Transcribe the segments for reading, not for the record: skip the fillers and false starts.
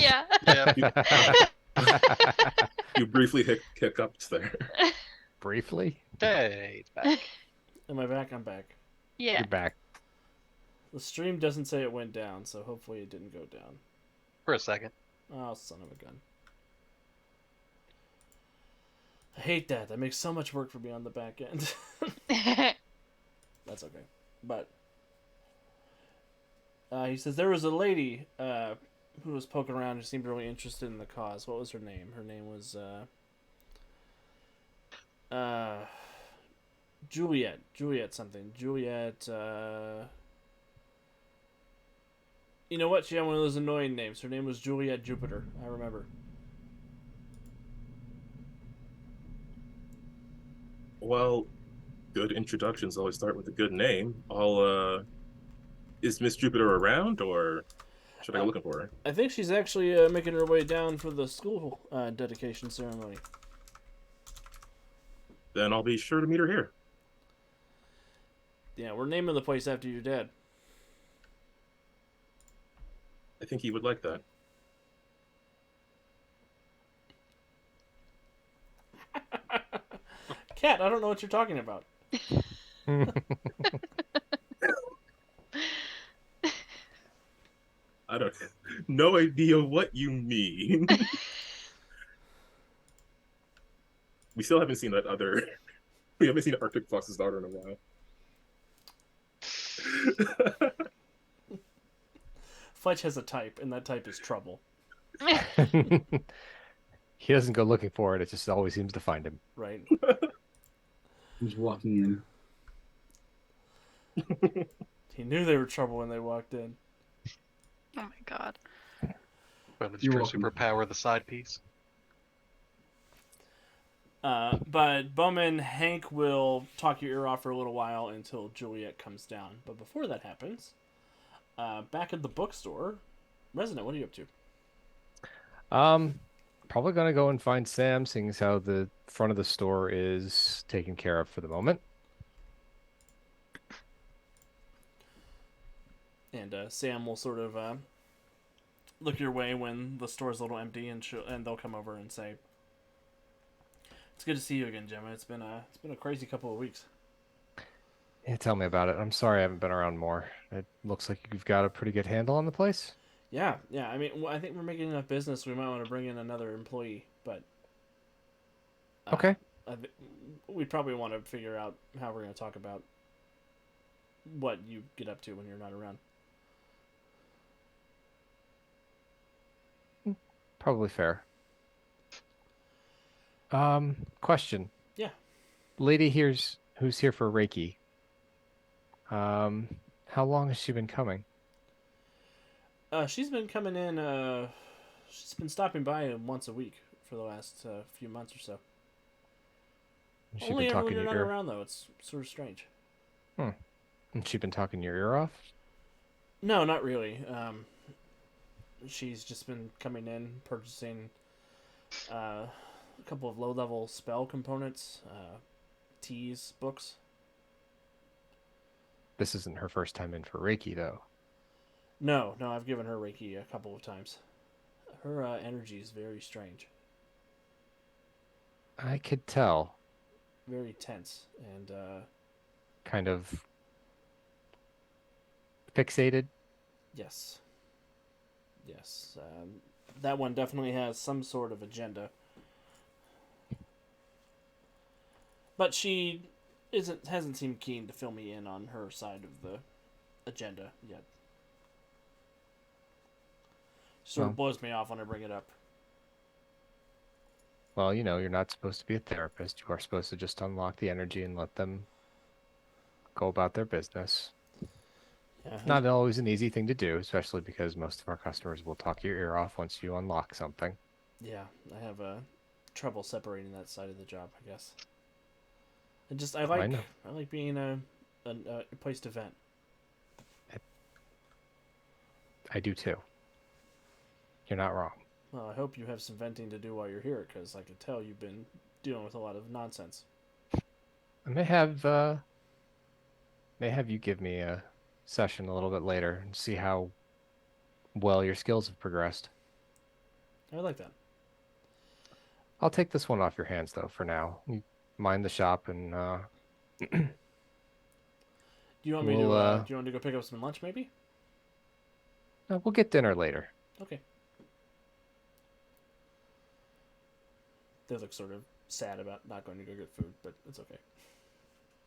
Yeah. Yeah. You, you briefly hiccuped there. Briefly, Hey, it's back. Am I back? I'm back. Yeah. you're back. The stream doesn't say it went down, so hopefully it didn't go down. For a second. Oh, son of a gun. I hate that. That makes so much work for me on the back end. That's okay. But he says there was a lady who was poking around who seemed really interested in the cause. What was her name? Her name was Juliet. Juliet something. Juliet. You know what? She had one of those annoying names. Her name was Juliet Jupiter. I remember. Well, good introductions always start with a good name. Is Miss Jupiter around, or should I go looking for her? I think she's actually making her way down for the school dedication ceremony. Then I'll be sure to meet her here. Yeah, we're naming the place after your dad. I think he would like that. Cat, I don't know what you're talking about. I don't. No idea what you mean. We still haven't seen that other. We haven't seen Arctic Fox's daughter in a while. Fletch has a type, and that type is trouble. He doesn't go looking for it. It just always seems to find him. Right? Who's walking in? He knew they were trouble when they walked in. Oh my god. Women's You're true welcome. superpower, the side piece. But Bowman, Hank will talk your ear off for a little while until Juliet comes down. But before that happens, back at the bookstore, Resident, what are you up to? Probably gonna go and find Sam, seeing as how the front of the store is taken care of for the moment. And Sam will sort of look your way when the store's a little empty, and they'll come over and say, "It's good to see you again, Gemma. It's been a crazy couple of weeks." Yeah, tell me about it. I'm sorry I haven't been around more. It looks like you've got a pretty good handle on the place. Yeah. I mean, I think we're making enough business. We might want to bring in another employee, but Okay. we probably want to figure out how we're going to talk about what you get up to when you're not around. Probably fair. Question. Yeah. Lady who's here for Reiki. How long has she been coming? She's been coming in. She's been stopping by once a week for the last few months or so. Has she Only been when talking you're your not ear? around, though. It's sort of strange. Has she been talking your ear off? No, not really. She's just been coming in, purchasing a couple of low-level spell components, teas, books. This isn't her first time in for Reiki, though. No, I've given her Reiki a couple of times. Her energy is very strange, I could tell. very tense, and Kind of fixated. yes. That one definitely has some sort of agenda. But she hasn't seemed keen to fill me in on her side of the agenda yet. Sort of blows me off when I bring it up. Well, you're not supposed to be a therapist. You are supposed to just unlock the energy and let them go about their business. Yeah, Not always an easy thing to do, especially because most of our customers will talk your ear off once you unlock something. yeah, I have trouble separating that side of the job, I guess. I know. like being a place to vent. I do too. You're not wrong. Well, I hope you have some venting to do while you're here, because I could tell you've been dealing with a lot of nonsense. I may have you give me a session a little bit later and see how well your skills have progressed. I like that. I'll take this one off your hands though for now. You mind the shop and Do you want me to? We'll, Do you want to go pick up some lunch, maybe? we'll get dinner later. Okay. They look sort of sad about not going to go get food, but it's okay.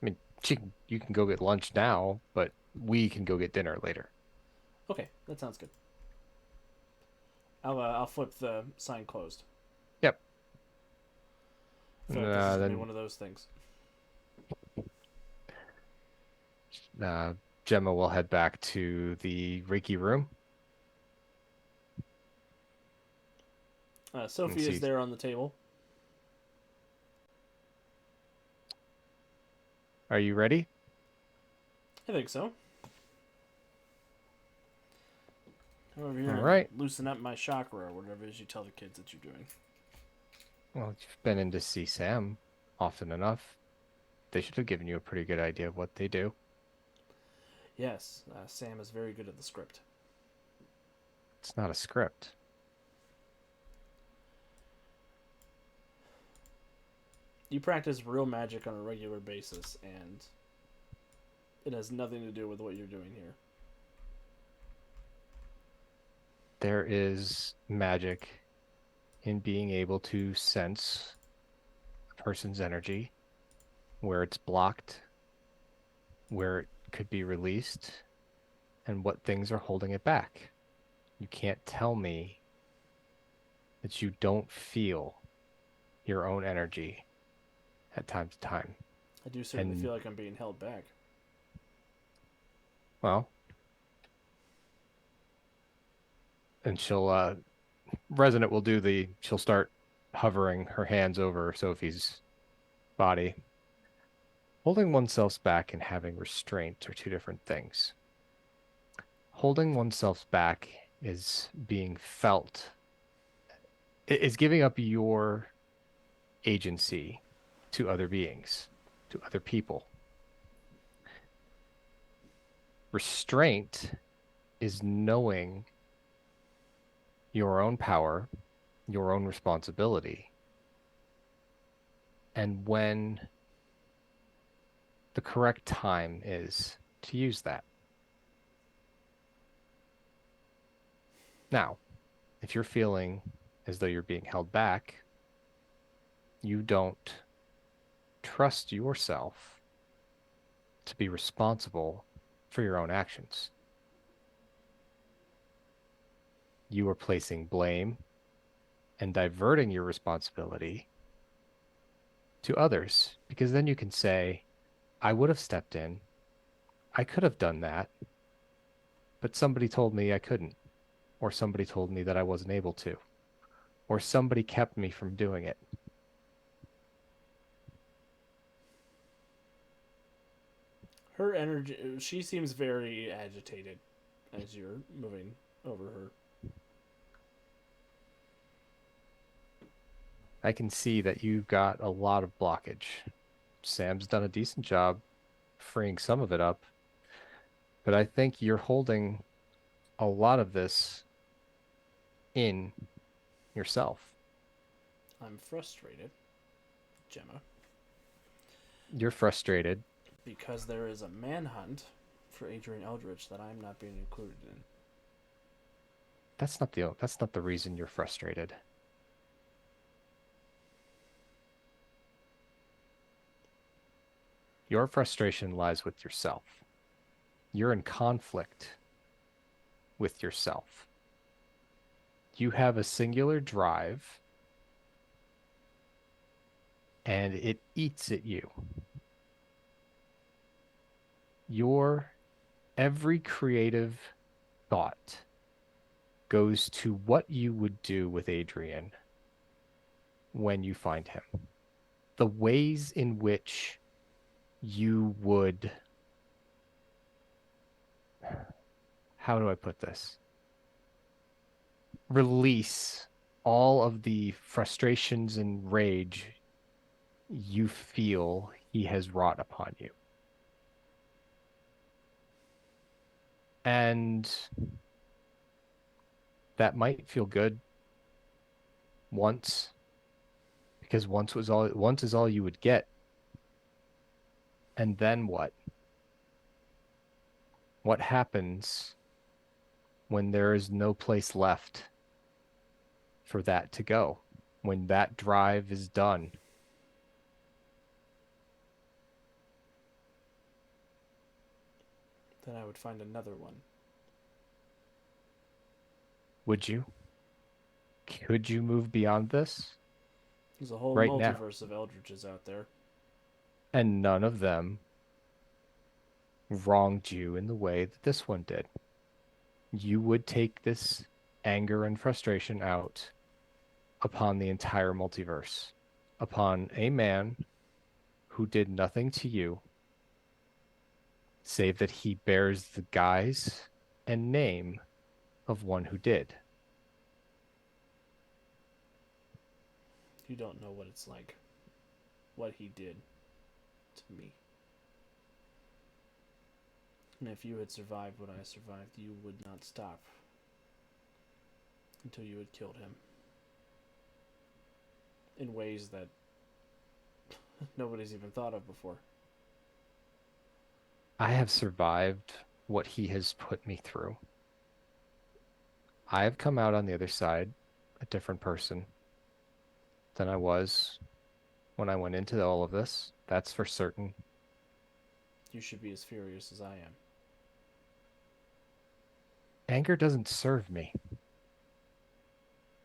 I mean, you can go get lunch now, but we can go get dinner later. Okay, that sounds good. I'll flip the sign closed. Yep. I feel like this is gonna be Then one of those things. Gemma will head back to the Reiki room. Sophie see. is there on the table. Are you ready? I think so. Come over here All and right. loosen up my chakra or whatever it is you tell the kids that you're doing. Well, you've been in to see Sam often enough. They should have given you a pretty good idea of what they do. Yes, Sam is very good at the script. It's not a script. You practice real magic on a regular basis, and it has nothing to do with what you're doing here. There is magic in being able to sense a person's energy, where it's blocked, where it could be released, and what things are holding it back. You can't tell me that you don't feel your own energy at time to time. I do certainly And- feel like I'm being held back. Well, and Resonant will she'll start hovering her hands over Sophie's body. Holding oneself back and having restraint are two different things. Holding oneself back is being felt, is giving up your agency to other beings, to other people. Restraint is knowing your own power, your own responsibility, and when the correct time is to use that. Now, if you're feeling as though you're being held back, you don't trust yourself to be responsible for your own actions. You are placing blame and diverting your responsibility to others, because then you can say, I would have stepped in. I could have done that, but somebody told me I couldn't, or somebody told me that I wasn't able to, or somebody kept me from doing it. Her energy, she seems very agitated as you're moving over her. I can see that you've got a lot of blockage. Sam's done a decent job freeing some of it up, but I think you're holding a lot of this in yourself. I'm frustrated, Gemma, You're frustrated. because there is a manhunt for Adrian Eldritch that I'm not being included in. That's not the reason you're frustrated. Your frustration lies with yourself. You're in conflict with yourself. You have a singular drive, and it eats at you. Your every creative thought goes to what you would do with Adrian when you find him. The ways in which you would, how do I put this? Release all of the frustrations and rage you feel he has wrought upon you. And that might feel good once, because once is all you would get. And then what? What happens when there is no place left for that to go? When that drive is done? Then I would find another one. Would you? Could you move beyond this? There's a whole Right now. multiverse of Eldritches out there. And none of them wronged you in the way that this one did. You would take this anger and frustration out upon the entire multiverse, upon a man who did nothing to you, save that he bears the guise and name of one who did. You don't know what it's like. What he did to me. And if you had survived what I survived, you would not stop until you had killed him. In ways that nobody's even thought of before. I have survived what he has put me through. I have come out on the other side a different person than I was when I went into all of this. That's for certain. You should be as furious as I am. Anger doesn't serve me.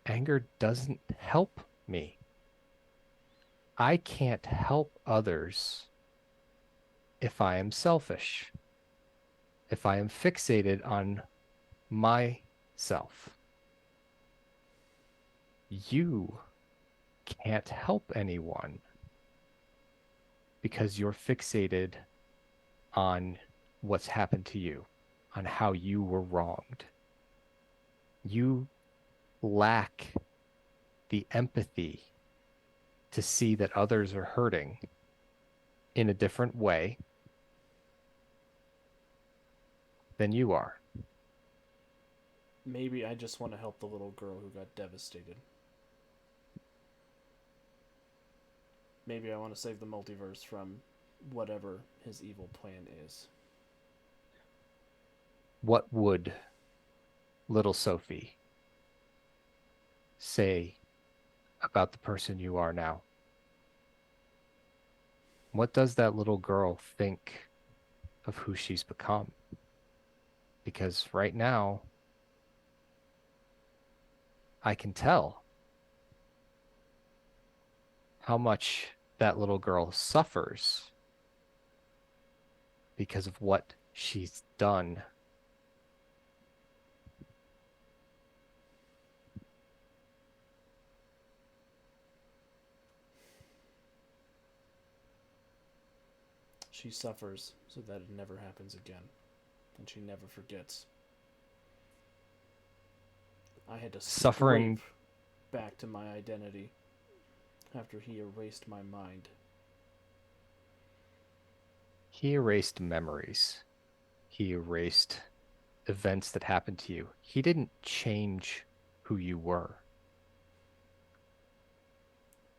Anger doesn't help me. I can't help others if I am selfish, if I am fixated on myself. You can't help anyone because you're fixated on what's happened to you, on how you were wronged. You lack the empathy to see that others are hurting in a different way than you are. Maybe I just want to help the little girl who got devastated. Maybe I want to save the multiverse from whatever his evil plan is. What would little Sophie say about the person you are now? What does that little girl think of who she's become? Because right now, I can tell how much that little girl suffers because of what she's done. She suffers so that it never happens again, and she never forgets. I had to Suffering- scrape back to my identity after he erased my mind. He erased memories. He erased events that happened to you. He didn't change who you were.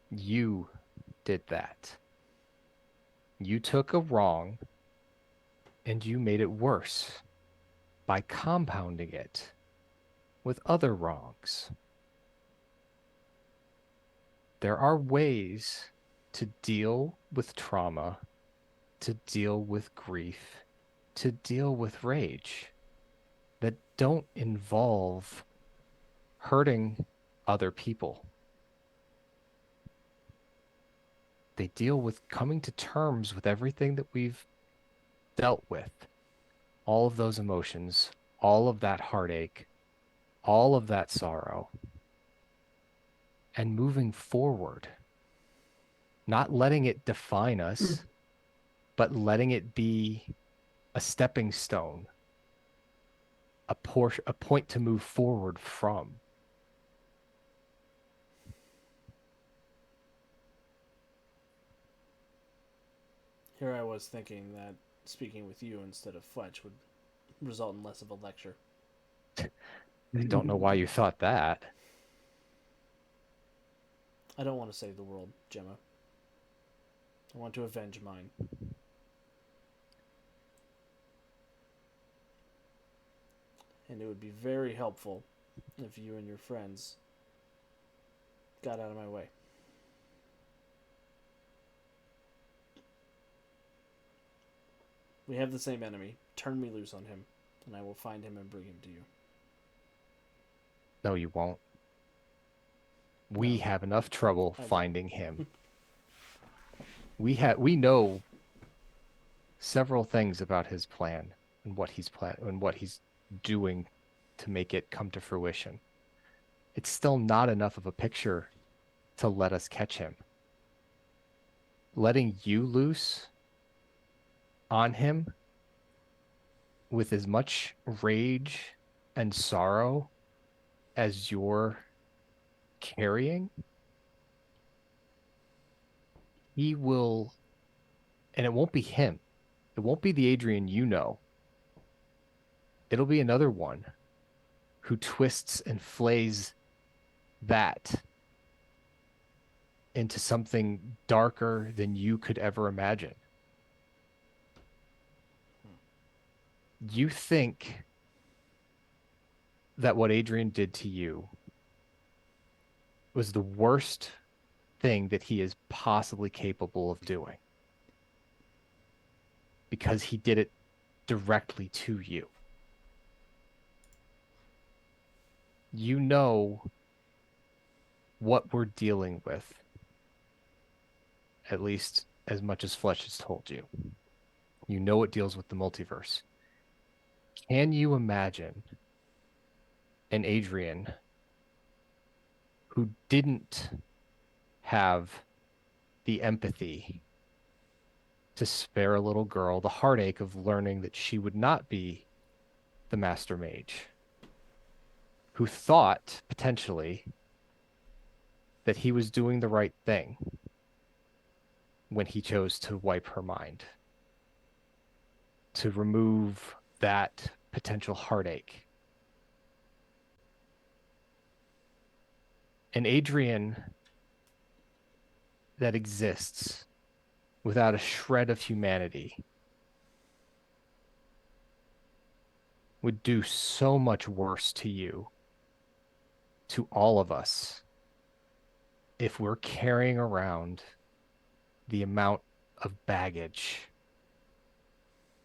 You did that. You took a wrong and you made it worse by compounding it with other wrongs. There are ways to deal with trauma, to deal with grief, to deal with rage that don't involve hurting other people. They deal with coming to terms with everything that we've dealt with. All of those emotions, all of that heartache, all of that sorrow, and moving forward. Not letting it define us, but letting it be a stepping stone, a point to move forward from. Here I was thinking that speaking with you instead of Fletch would result in less of a lecture. I don't know why you thought that. I don't want to save the world, Gemma. I want to avenge mine. And it would be very helpful if you and your friends got out of my way. We have the same enemy. Turn me loose on him, and I will find him and bring him to you. No, you won't. We No. have enough trouble I will. finding him. We know several things about his plan and what he's doing to make it come to fruition. It's still not enough of a picture to let us catch him. Letting you loose on him with as much rage and sorrow as you're carrying, he will, and it won't be him. It won't be the Adrian you know. It'll be another one who twists and flays that into something darker than you could ever imagine. You think that what Adrian did to you was the worst thing that he is possibly capable of doing because he did it directly to you. You know what we're dealing with, at least as much as Fletch has told you. You know it deals with the multiverse. Can you imagine an Adrian who didn't have the empathy to spare a little girl the heartache of learning that she would not be the Master Mage, who thought potentially that he was doing the right thing when he chose to wipe her mind, to remove that potential heartache? An Adrian that exists without a shred of humanity would do so much worse to you, to all of us, if we're carrying around the amount of baggage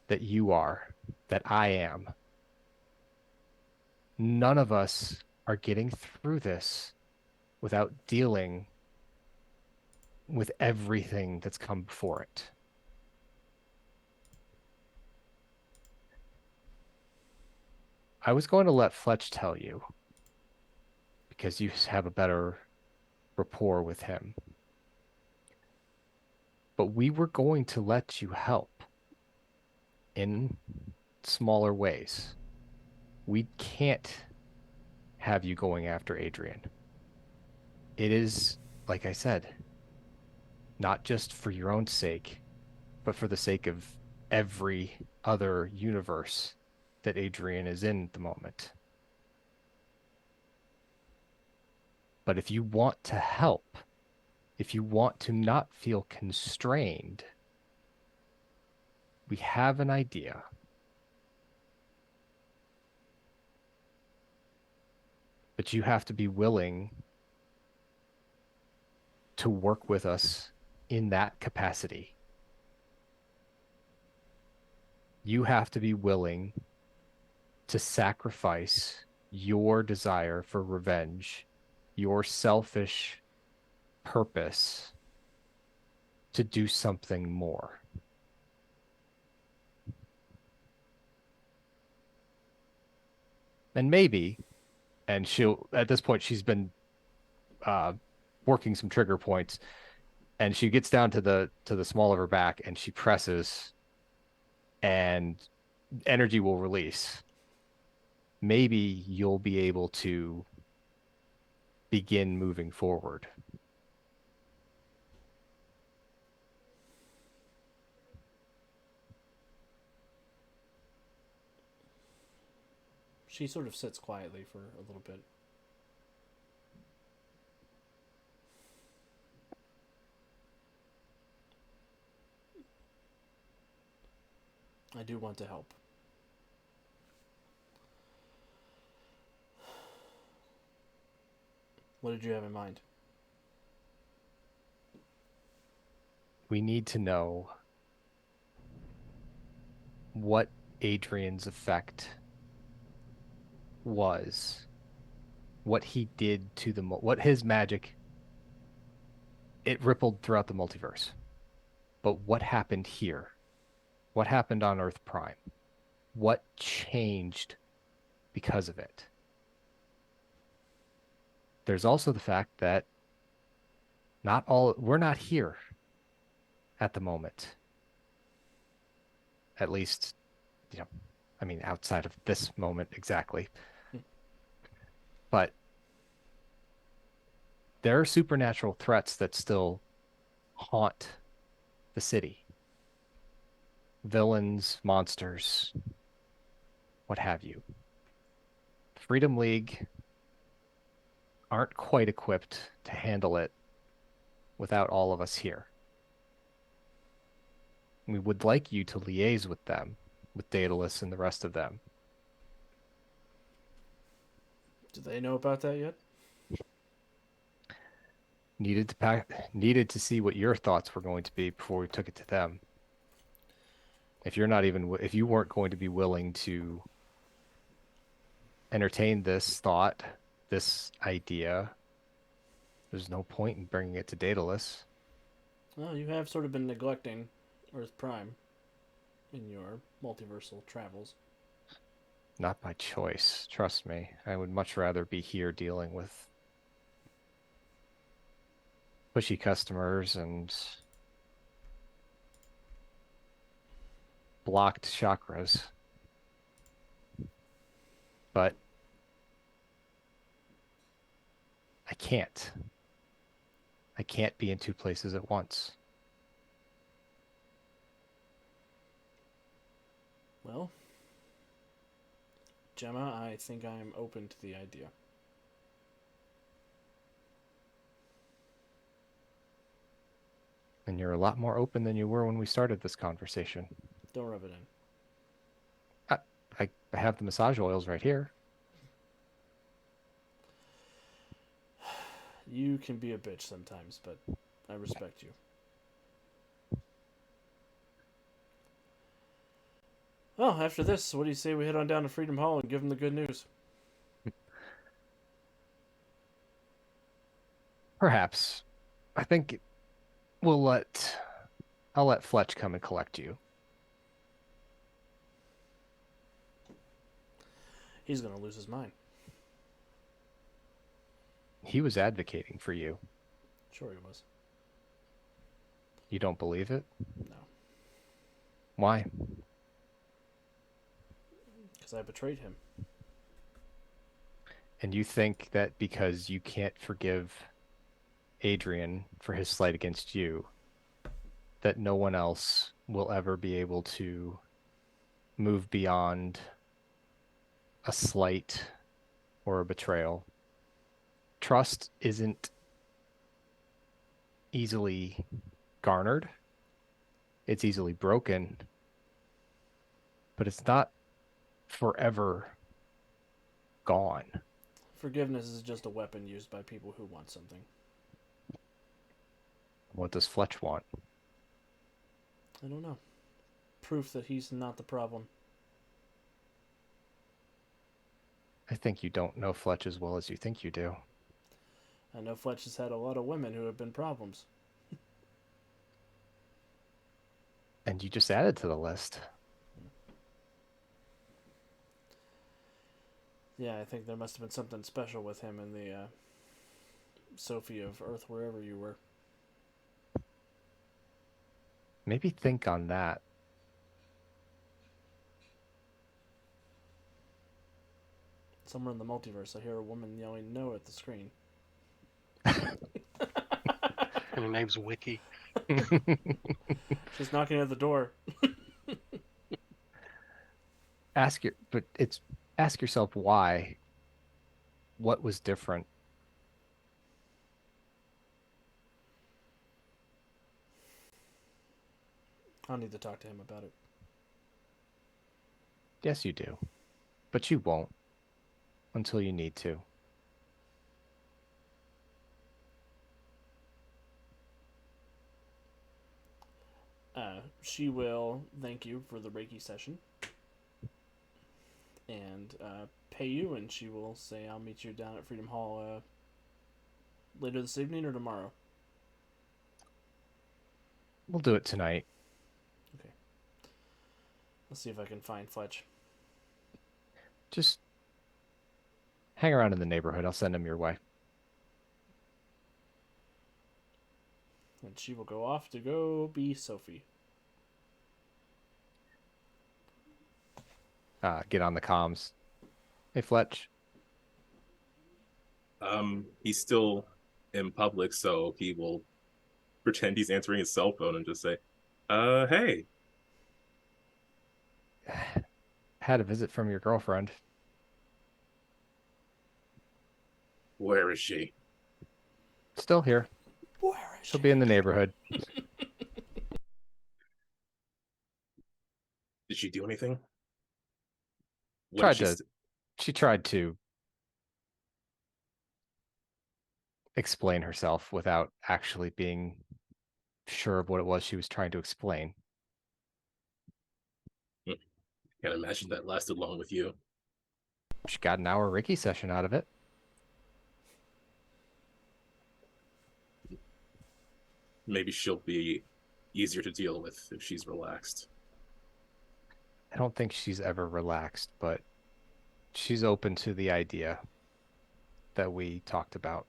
that you are, that I am. None of us are getting through this without dealing with everything that's come before it. I was going to let Fletch tell you, because you have a better rapport with him. But we were going to let you help in smaller ways. We can't have you going after Adrian. It is, like I said, not just for your own sake, but for the sake of every other universe that Adrian is in at the moment. But if you want to help, if you want to not feel constrained, we have an idea. But you have to be willing to work with us in that capacity. You have to be willing to sacrifice your desire for revenge, your selfish purpose, to do something more. And maybe, and she'll, at this point, she's been working some trigger points, and she gets down to the small of her back, and she presses, and energy will release. Maybe you'll be able to begin moving forward. She sort of sits quietly for a little bit. I do want to help. What did you have in mind? We need to know what Adrian's effect was, what he did to the what his magic, it rippled throughout the multiverse. But what happened here? What happened on Earth Prime? What changed because of it? There's also the fact that we're not here at the moment. At least, I mean, outside of this moment exactly. But there are supernatural threats that still haunt the city. Villains, monsters, what have you. Freedom League aren't quite equipped to handle it without all of us here. We would like you to liaise with them, with Daedalus and the rest of them. Do they know about that yet? Needed to see what your thoughts were going to be before we took it to them. If you weren't going to be willing to entertain this thought, this idea, there's no point in bringing it to Daedalus. Well, you have sort of been neglecting Earth Prime in your multiversal travels. Not by choice, trust me. I would much rather be here dealing with pushy customers and blocked chakras. But I can't. I can't be in two places at once. Well, Gemma, I think I'm open to the idea. And you're a lot more open than you were when we started this conversation. Don't rub it in. I have the massage oils right here. You can be a bitch sometimes, but I respect you. Well, after this, what do you say we head on down to Freedom Hall and give them the good news? Perhaps. I think I'll let Fletch come and collect you. He's gonna lose his mind. He was advocating for you. Sure he was. You don't believe it? No. Why? Because I betrayed him. And you think that because you can't forgive Adrian for his slight against you, that no one else will ever be able to move beyond a slight or a betrayal? Trust isn't easily garnered. It's easily broken, but it's not forever gone. Forgiveness is just a weapon used by people who want something. What does Fletch want? I don't know. Proof that he's not the problem. I think you don't know Fletch as well as you think you do. I know Fletch has had a lot of women who have been problems. And you just added to the list. Yeah, I think there must have been something special with him and the Sophie of Earth, wherever you were. Maybe think on that. Somewhere in the multiverse, I hear a woman yelling no at the screen. And her name's Wiki. She's knocking at the door. Ask yourself why. What was different? I'll need to talk to him about it. Yes, you do. But you won't until you need to. She will thank you for the Reiki session and pay you, and she will say, I'll meet you down at Freedom Hall later this evening or tomorrow. We'll do it tonight. Let's see if I can find Fletch. Just hang around in the neighborhood. I'll send him your way. And she will go off to go be Sophie. Get on the comms. Hey, Fletch. He's still in public, so he will pretend he's answering his cell phone and just say, hey. Had a visit from your girlfriend. Where is she? Still here. Where is She'll be in the neighborhood. Did she do anything? What Tried did to. She tried to explain herself without actually being sure of what it was she was trying to explain. Can't imagine that lasted long with you. She got an hour Reiki session out of it. Maybe she'll be easier to deal with if she's relaxed. I don't think she's ever relaxed, but she's open to the idea that we talked about.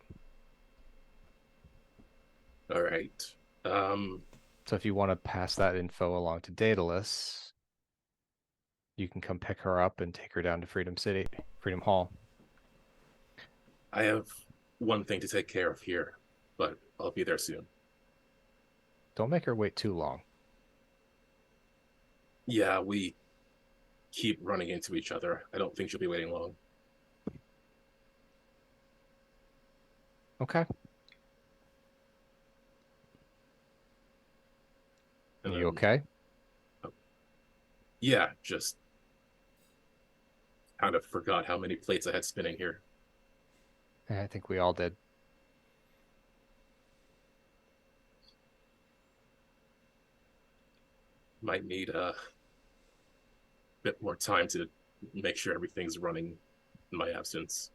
All right. So if you want to pass that info along to Daedalus, you can come pick her up and take her down to Freedom Hall. I have one thing to take care of here, but I'll be there soon. Don't make her wait too long. Yeah, we keep running into each other. I don't think she'll be waiting long. Okay. And You then- okay? Yeah, just kind of forgot how many plates I had spinning here. I think we all did. Might need a bit more time to make sure everything's running in my absence.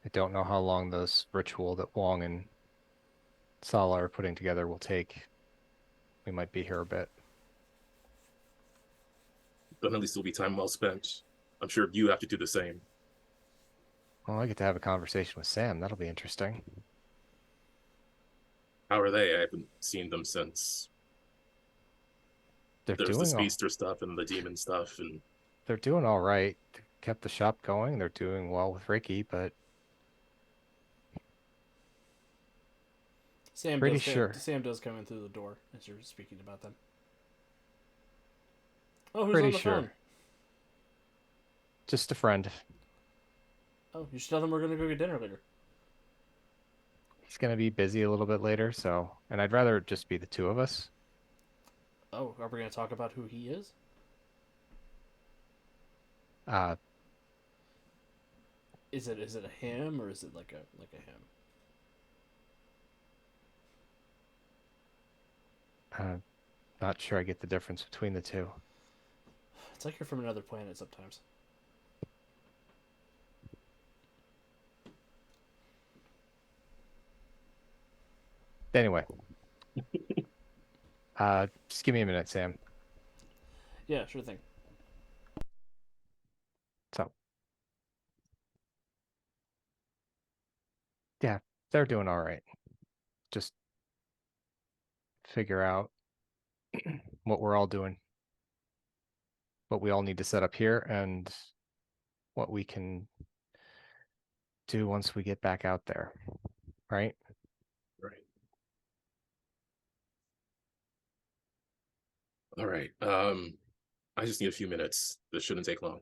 I don't know how long this ritual that Wong and Sala are putting together will take. We might be here a bit. But at least it'll be time well spent. I'm sure you have to do the same. Well, I get to have a conversation with Sam. That'll be interesting. How are they? I haven't seen them since They're there's the doing speedster stuff and the demon stuff, and they're doing all right. They kept the shop going. They're doing well with Ricky, but Sam Pretty does, sure. Sam does come in through the door as you're speaking about them. Oh, who's Pretty on the sure. phone? just a friend. Oh, you should tell them we're gonna go get dinner later. He's gonna be busy a little bit later, and I'd rather it just be the two of us. Oh, are we gonna talk about who he is? Is it a him or is it like a him? Not sure I get the difference between the two. It's like you're from another planet sometimes. Anyway, just give me a minute, Sam. Yeah, sure thing. So, yeah, they're doing all right. Just figure out what we're all doing, what we all need to set up here, and what we can do once we get back out there, right? right. All right. I just need a few minutes. This shouldn't take long.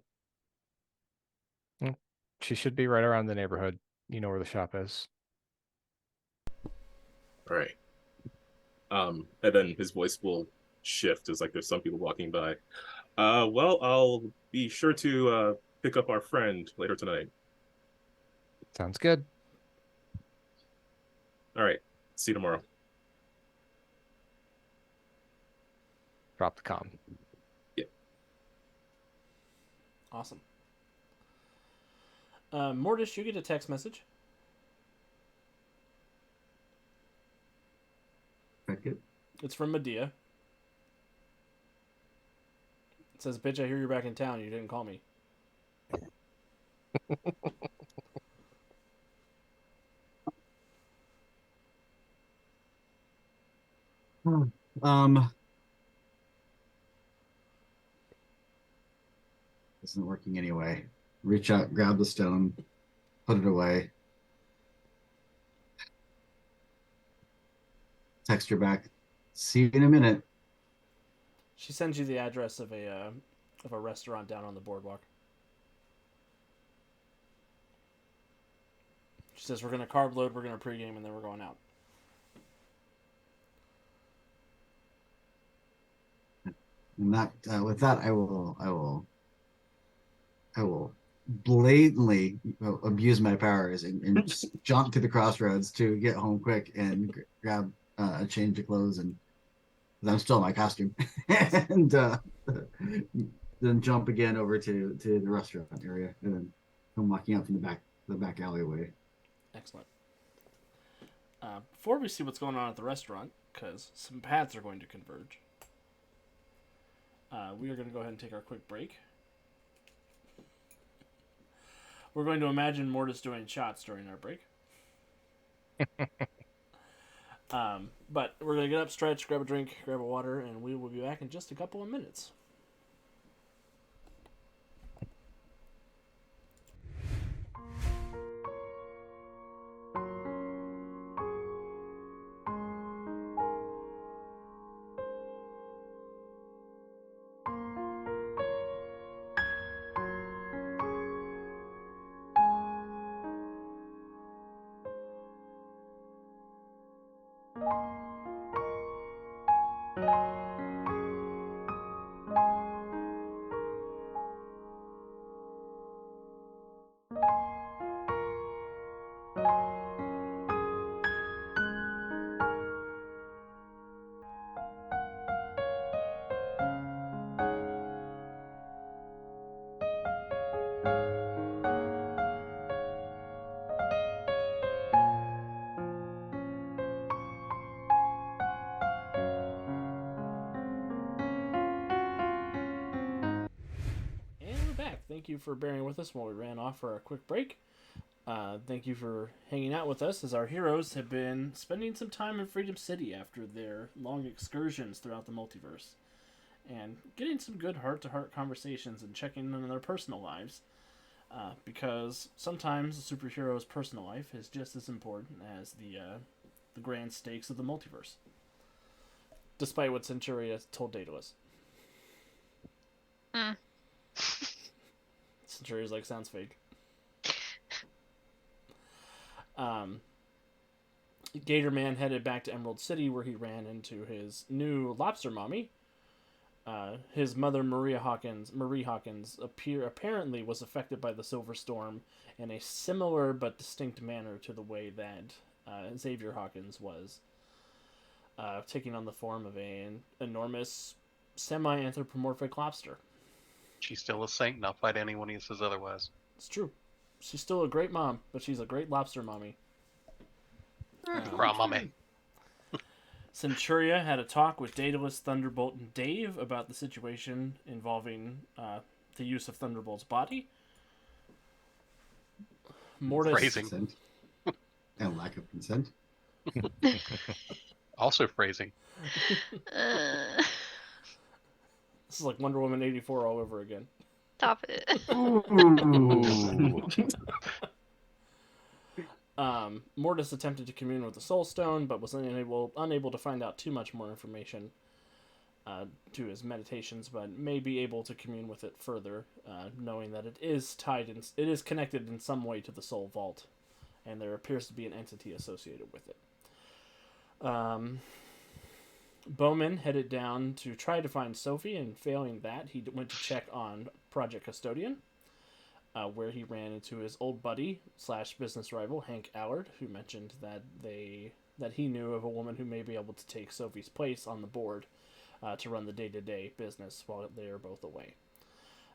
She should be right around the neighborhood. You know where the shop is. All right. And then his voice will shift as like there's some people walking by. Well, I'll be sure to pick up our friend later tonight. Sounds good. All right. See you tomorrow. Drop the comm. Awesome. Mortis, you get a text message. Check it. It's from Medea. It says, "Bitch, I hear you're back in town. You didn't call me." Um, isn't working anyway. Reach out, grab the stone, put it away. Text her back. See you in a minute. She sends you the address of a restaurant down on the boardwalk. She says, "We're gonna carb load, we're gonna pregame, and then we're going out." And that with that, I will blatantly abuse my powers and just jump to the crossroads to get home quick and grab a change of clothes, and 'cause I'm still in my costume, and then jump again over to the restaurant area, and then come walking out from the back alleyway. Excellent. Before we see what's going on at the restaurant, because some paths are going to converge, we are going to go ahead and take our quick break. We're going to imagine Mortis doing shots during our break. But we're going to get up, stretch, grab a drink, grab a water, and we will be back in just a couple of minutes. And we're back. Thank you for bearing with us while we ran off for a quick break. Thank you for hanging out with us as our heroes have been spending some time in Freedom City after their long excursions throughout the multiverse and getting some good heart-to-heart conversations and checking in on their personal lives, because sometimes a superhero's personal life is just as important as the grand stakes of the multiverse, despite what Centuria told Daedalus. Centuria's like, sounds fake. Gator Man headed back to Emerald City, where he ran into his new lobster mommy. His mother, Marie Hawkins, apparently was affected by the Silver Storm in a similar but distinct manner to the way that Xavier Hawkins was, taking on the form of an enormous semi-anthropomorphic lobster. She's still a saint, and I'll fight anyone who says otherwise. It's true. She's still a great mom, but she's a great lobster mommy. Mommy. Centuria had a talk with Daedalus, Thunderbolt, and Dave about the situation involving the use of Thunderbolt's body. Mortis. Phrasing. Consent. And lack of consent. Also phrasing. This is like Wonder Woman 84 all over again. Stop it. Mortis attempted to commune with the Soul Stone, but was unable to find out too much more information to his meditations, but may be able to commune with it further, knowing that it is connected in some way to the Soul Vault, and there appears to be an entity associated with it. Bowman headed down to try to find Sophie, and failing that, he went to check on Project Custodian, where he ran into his old buddy / business rival Hank Allard, who mentioned that he knew of a woman who may be able to take Sophie's place on the board to run the day-to-day business while they are both away.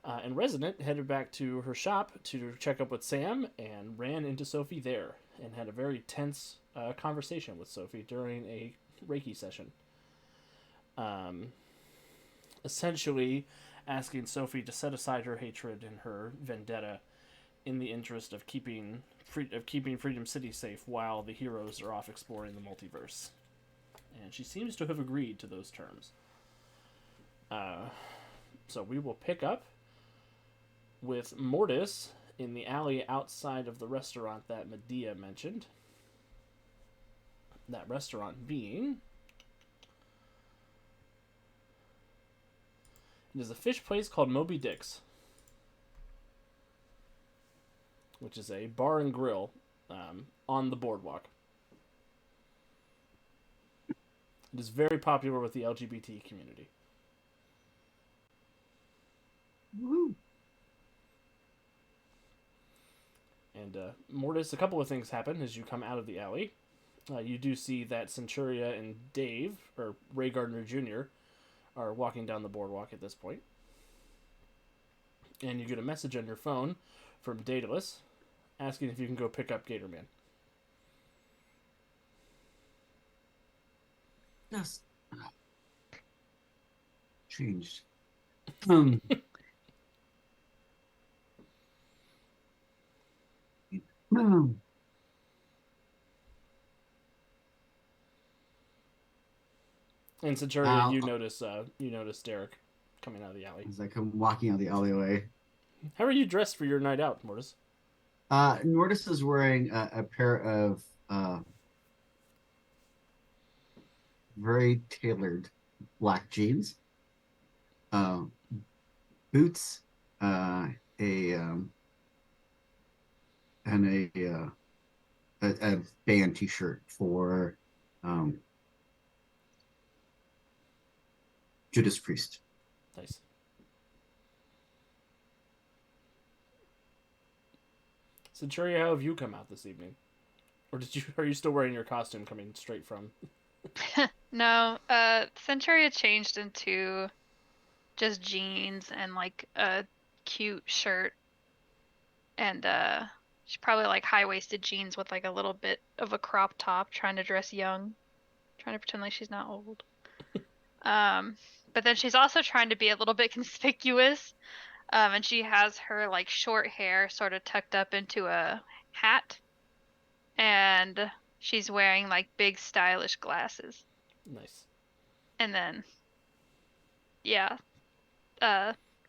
And Resident headed back to her shop to check up with Sam and ran into Sophie there and had a very tense conversation with Sophie during a Reiki session. Essentially asking Sophie to set aside her hatred and her vendetta in the interest of keeping Freedom City safe while the heroes are off exploring the multiverse. And she seems to have agreed to those terms. So we will pick up with Mortis in the alley outside of the restaurant that Medea mentioned. That restaurant being... It is a fish place called Moby Dick's, which is a bar and grill on the boardwalk. It is very popular with the LGBT community. Woo. And Mortis, a couple of things happen as you come out of the alley. You do see that Centuria and Dave, or Ray Gardner Jr., are walking down the boardwalk at this point. And you get a message on your phone from Daedalus asking if you can go pick up Gatorman. Yes. Changed. And Centuria, you notice Derek coming out of the alley. As I come walking out the alleyway. How are you dressed for your night out, Mortis? Mortis is wearing a pair of very tailored black jeans, boots, and a band T-shirt for Judas Priest. Nice. Centuria, how have you come out this evening? Or are you still wearing your costume coming straight from... No, Centuria changed into just jeans and like a cute shirt. And she probably like high-waisted jeans with like a little bit of a crop top, trying to dress young. Trying to pretend like she's not old. But then she's also trying to be a little bit conspicuous. And she has her like short hair sort of tucked up into a hat. And she's wearing like big stylish glasses. Nice. And then, yeah,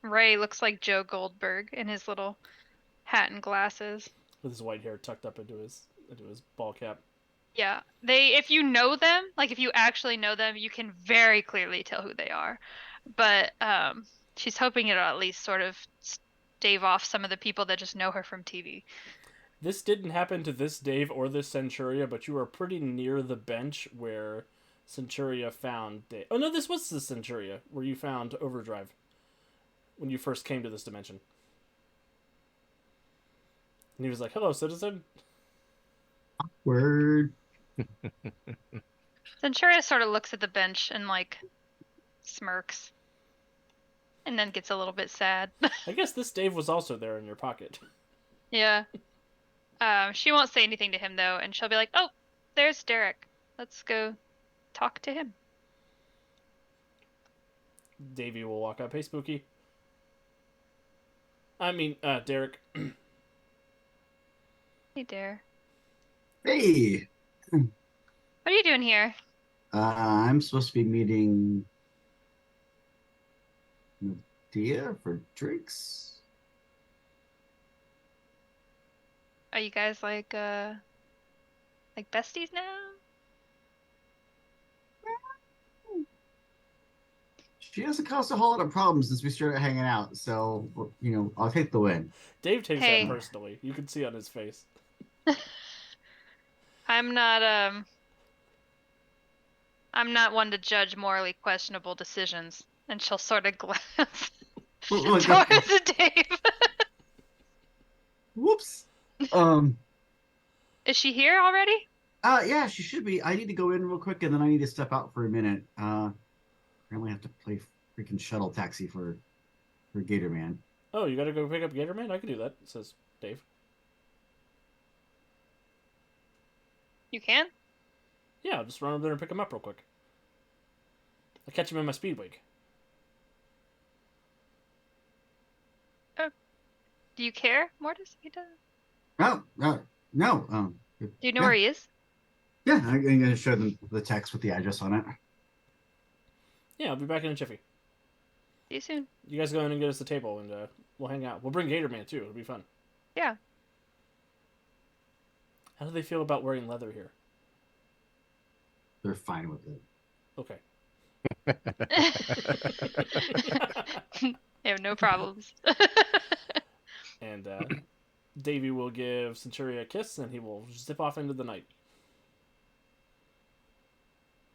Ray looks like Joe Goldberg in his little hat and glasses. With his white hair tucked up into his ball cap. Yeah, if you know them, like if you actually know them, you can very clearly tell who they are. But she's hoping it'll at least sort of stave off some of the people that just know her from TV. This didn't happen to this Dave or this Centuria, but you were pretty near the bench where Centuria found Dave. Oh no, this was the Centuria where you found Overdrive when you first came to this dimension. And he was like, "Hello, citizen." Word. Centuria sort of looks at the bench and like smirks. And then gets a little bit sad. I guess this Dave was also there in your pocket. Yeah. She won't say anything to him though, and she'll be like, "Oh, there's Derek. Let's go talk to him." Davey will walk up. "Hey, Spooky." I mean, Derek. Hey, Derek. Hey. What are you doing here? I'm supposed to be meeting Medea for drinks. Are you guys like besties now? She hasn't caused a whole lot of problems since we started hanging out, so I'll take the win. Dave takes Hey. that personally. You can see on his face. I'm not I'm not one to judge morally questionable decisions. And she'll sort of glance Look, towards Dave. whoops. Is she here already? Yeah, she should be. I need to go in real quick, and then I need to step out for a minute. Apparently, I have to play freaking shuttle taxi for Gator Man. Oh, you gotta go pick up Gatorman? I can do that, says Dave. You can? Yeah, I'll just run over there and pick him up real quick. I'll catch him in my Speedwig. Do you care, Mortis? He does. No, no, no. Do you know yeah. where he is? Yeah, I'm gonna show them the text with the address on it. Yeah, I'll be back in a jiffy. See you soon. You guys go in and get us the table, and we'll hang out. We'll bring Gatorman, too. It'll be fun. Yeah. How do they feel about wearing leather here? They're fine with it. Okay. They have no problems. And Davy will give Centuria a kiss, and he will zip off into the night.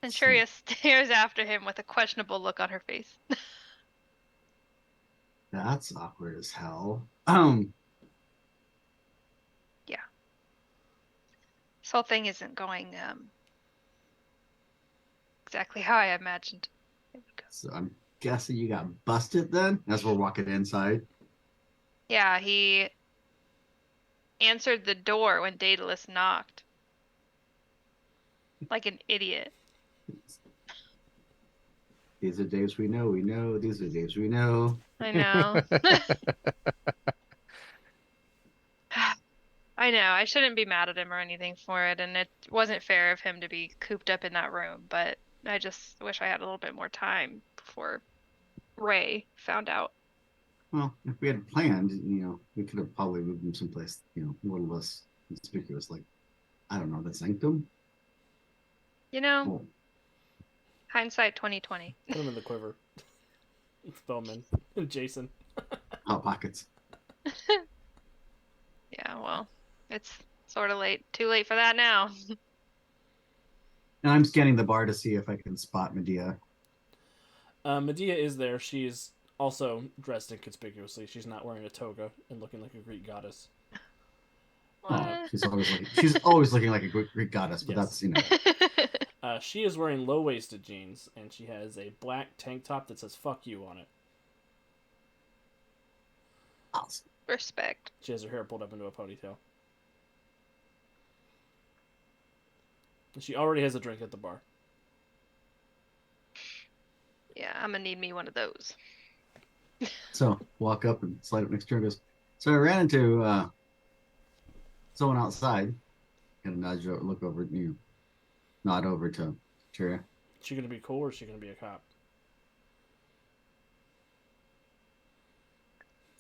Centuria stares after him with a questionable look on her face. That's awkward as hell. This whole thing isn't going exactly how I imagined it would go. So I'm guessing you got busted then as we're walking inside. Yeah, he answered the door when Daedalus knocked. Like an idiot. These are days we know. These are days we know. I know. I know. I shouldn't be mad at him or anything for it, and it wasn't fair of him to be cooped up in that room, but I just wish I had a little bit more time before Ray found out. Well, if we had planned, we could have probably moved him someplace, a little less conspicuous, like, I don't know, the sanctum. You know, Oh, hindsight 2020. Put him in the quiver. Spellman. And Jason. hot pockets. Yeah, well, it's sort of late. Too late for that now. And I'm scanning the bar to see if I can spot Medea. Medea is there. She's also dressed inconspicuously. She's not wearing a toga and looking like a Greek goddess. What? She's always looking like a Greek goddess, but Yes. that's She is wearing low-waisted jeans, and she has a black tank top that says "fuck you" on it. awesome. Respect. She has her hair pulled up into a ponytail. And she already has a drink at the bar. Yeah, I'm gonna need me one of those. So walk up and slide up next to her and goes, so I ran into someone outside. Kind of nudge, look over at you, nod over to Cheria. Is she gonna be cool or is she gonna be a cop?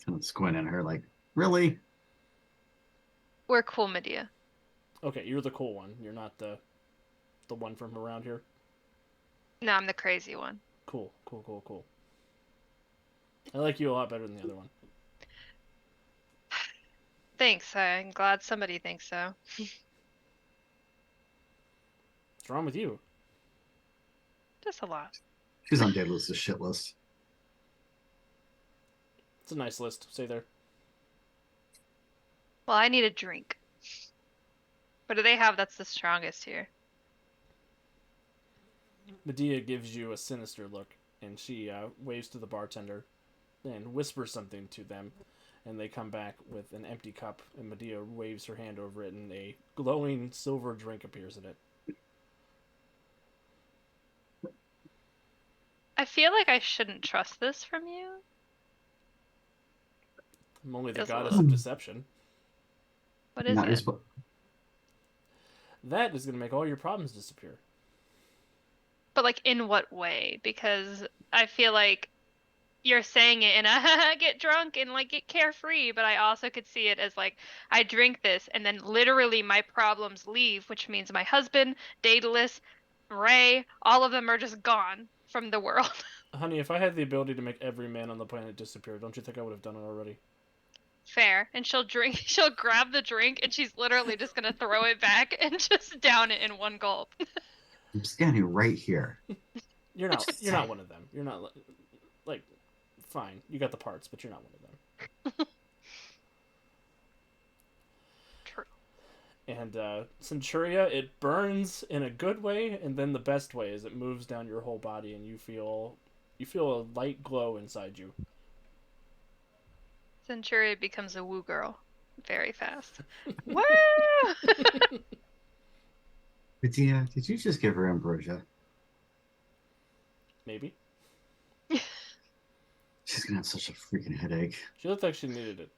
Kind of squint at her like, really? We're cool, Medea. Okay, you're the cool one. You're not the one from around here. No, I'm the crazy one. Cool. I like you a lot better than the other one. Thanks. I'm glad somebody thinks so. What's wrong with you? Just a lot. She's on Daedalus' shit list. It's a nice list. Stay there. Well, I need a drink. What do they have that's the strongest here? Medea gives you a sinister look, and she waves to the bartender and whispers something to them, and they come back with an empty cup, and Medea waves her hand over it, and a glowing silver drink appears in it. I feel like I shouldn't trust this from you. I'm only the Feels a goddess little- of deception. What is Not it? That is going to make all your problems disappear. But like in what way? Because I feel like you're saying it in a get drunk and like get carefree, but I also could see it as like I drink this and then literally my problems leave, which means my husband, Daedalus, Ray, all of them are just gone from the world. Honey, if I had the ability to make every man on the planet disappear, don't you think I would have done it already? Fair. And she'll grab the drink and she's literally just gonna throw it back and just down it in one gulp. I'm standing right here. You're Just not. You're not saying. one of them. You're not like. Fine, you got the parts, but you're not one of them. True. And Centuria, it burns in a good way, and then the best way is it moves down your whole body, and you feel a light glow inside you. Centuria becomes a woo girl very fast. Woo! Bettina, did you just give her ambrosia? Maybe She's gonna have such a freaking headache. she looked like she needed it.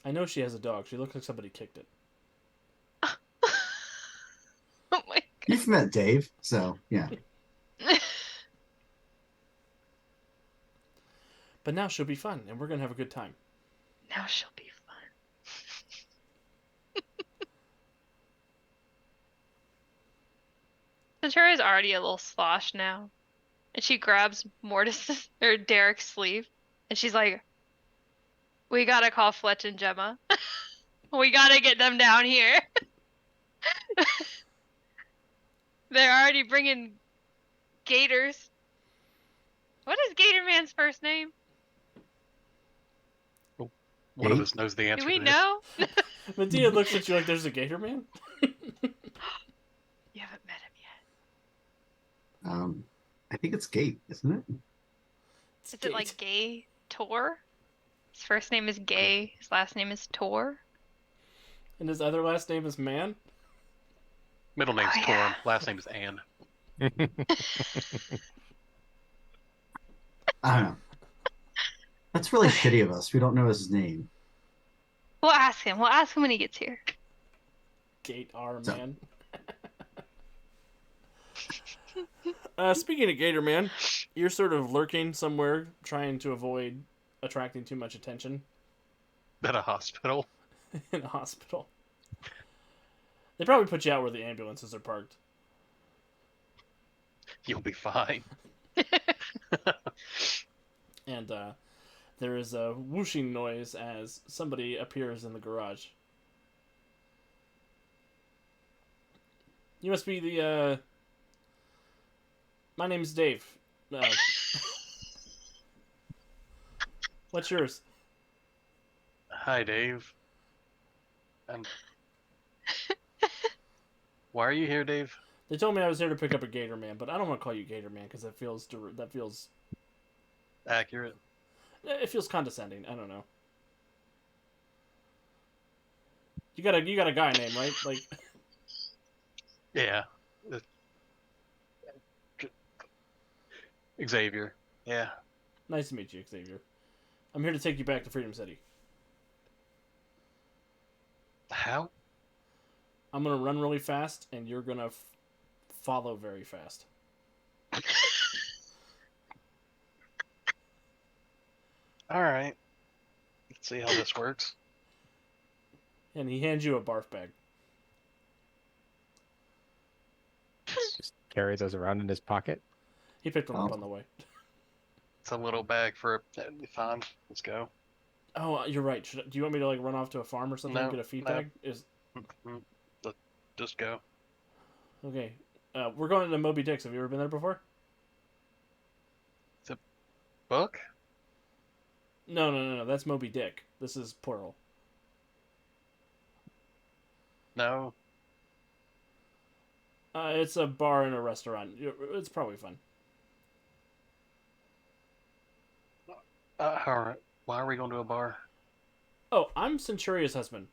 I know she has a dog. She looks like somebody kicked it. Oh my You've met Dave, so yeah. god. But now she'll be fun, and we're gonna have a good time. Now she'll be fun. Centuria's already a little sloshed now. And she grabs Mortis or Derek's sleeve and she's like, we gotta call Fletch and Gemma. We gotta get them down here. They're already bringing gators. What is Gator Man's first name? One of us knows the answer Do we to this. know? Medea looks at you like there's a gator man. You haven't met him yet. I think it's Gate, isn't it? Is it like Gay Tor? His first name is Gay. His last name is Tor. And his other last name is Man? Middle name's Oh, Torm. yeah. Last name's Ann. I don't know. That's really shitty of us. We don't know his name. We'll ask him. We'll ask him when he gets here. Gate R So- Man. Speaking of Gator Man, you're sort of lurking somewhere, trying to avoid attracting too much attention At a hospital. in a hospital. They probably put you out where the ambulances are parked. You'll be fine. And there is a whooshing noise as somebody appears in the garage. You must be the, My name's Dave. What's yours? Hi, Dave. Why are you here, Dave? They told me I was here to pick up a Gator Man, but I don't want to call you Gator Man because that feels Accurate. it feels condescending. I don't know. You got a guy name, right? Like Yeah. Xavier. Yeah. nice to meet you, Xavier. I'm here to take you back to Freedom City. How? I'm gonna run really fast, and you're gonna follow very fast. All right. Let's see how this works. And he hands you a barf bag. Just carry those around in his pocket. He picked them up Oh. on the way. It's a little bag for fine. Let's go. Oh, you're right. Do you want me to like run off to a farm or something and No, get a feed no. bag? Just go. Okay. We're going to Moby Dick's. Have you ever been there before? Book? No. That's Moby Dick. This is plural. No. It's a bar and a restaurant. It's probably fun. All right. Why are we going to a bar? Oh, I'm Centuria's husband.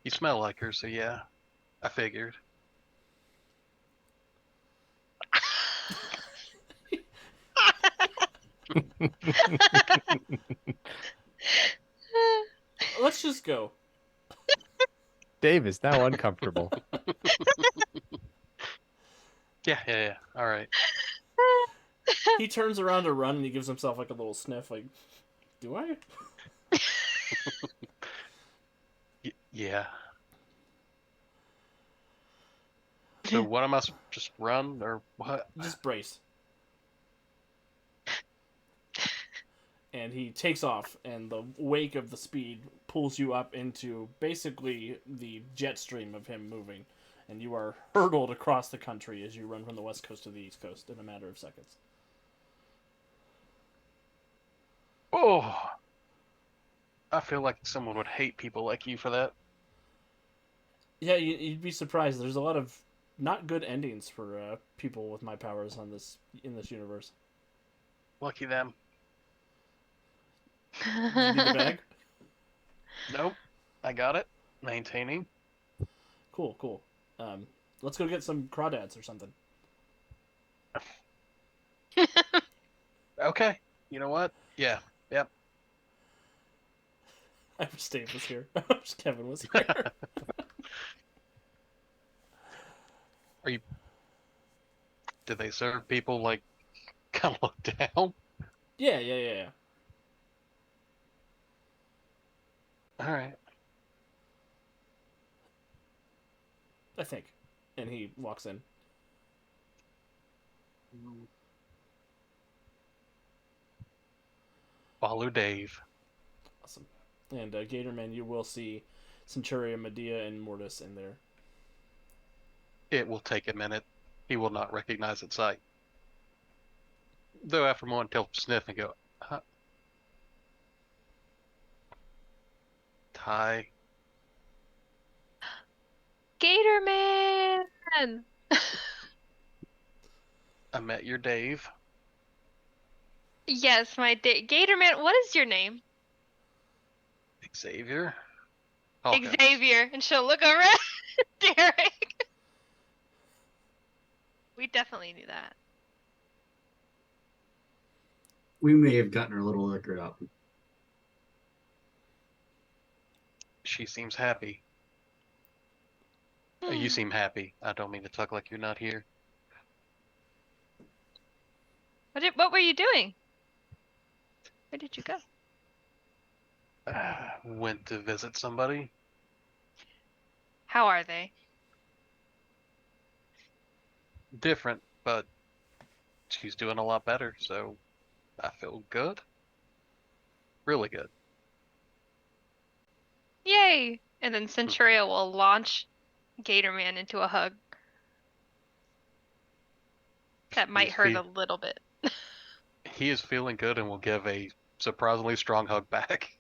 You smell like her, so yeah. I figured. Let's just go. Dave is now uncomfortable. Yeah. All right. He turns around to run and he gives himself like a little sniff. Like, do I? Yeah. So what am I just run or what? Just brace. and he takes off, and the wake of the speed pulls you up into basically the jet stream of him moving, and you are hurtled across the country as you run from the west coast to the east coast in a matter of seconds. Oh, I feel like someone would hate people like you for that. Yeah, you'd be surprised. There's a lot of not good endings for people with my powers in this universe. Lucky them. Do you need the bag? Nope, I got it. Maintaining. Cool. Let's go get some crawdads or something. Okay, you know what? Yeah, yep. I wish Dave was here. I wish Kevin was here. Did they serve people like kind of look down? Yeah. All right. I think. And he walks in. Follow Dave. Awesome. And Gatorman, you will see Centurion, Medea, and Mortis in there. It will take a minute. He will not recognize its sight. Though after a moment, he'll sniff and go, huh? Ty. Gator Man! I met your Dave. Yes, Gator Man, what is your name? Xavier. Hawkeye. Xavier. And she'll look over at Derek. We definitely knew that. We may have gotten her a little liquored up. She seems happy. You seem happy. I don't mean to talk like you're not here. What were you doing? Where did you go? Went to visit somebody. How are they? Different, but she's doing a lot better, so I feel good. Really good. Yay! And then Centuria will launch Gator Man into a hug. That might He's hurt fe- a little bit. He is feeling good and will give a surprisingly strong hug back.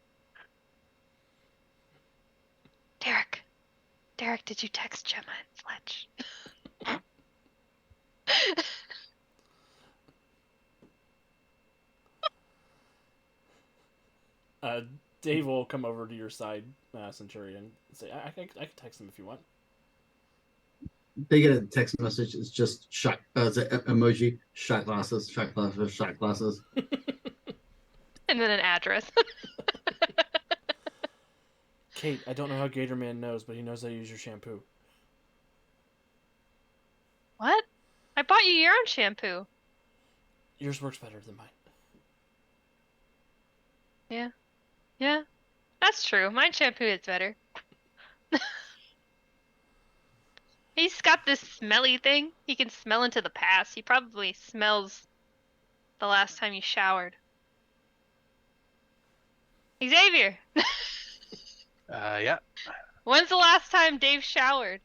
Derek, did you text Gemma and Fletch? Dave will come over to your side, Centurion, and say, I can text him if you want. They get a text message. It's just shot. It's an emoji. Shot glasses. Shot glasses. Shot glasses. And then an address. Kate, I don't know how Gatorman knows, but he knows I use your shampoo. What? I bought you your own shampoo. Yours works better than mine. Yeah, that's true. My shampoo is better. He's got this smelly thing. He can smell into the past. He probably smells the last time you showered. Xavier! Yeah. When's the last time Dave showered?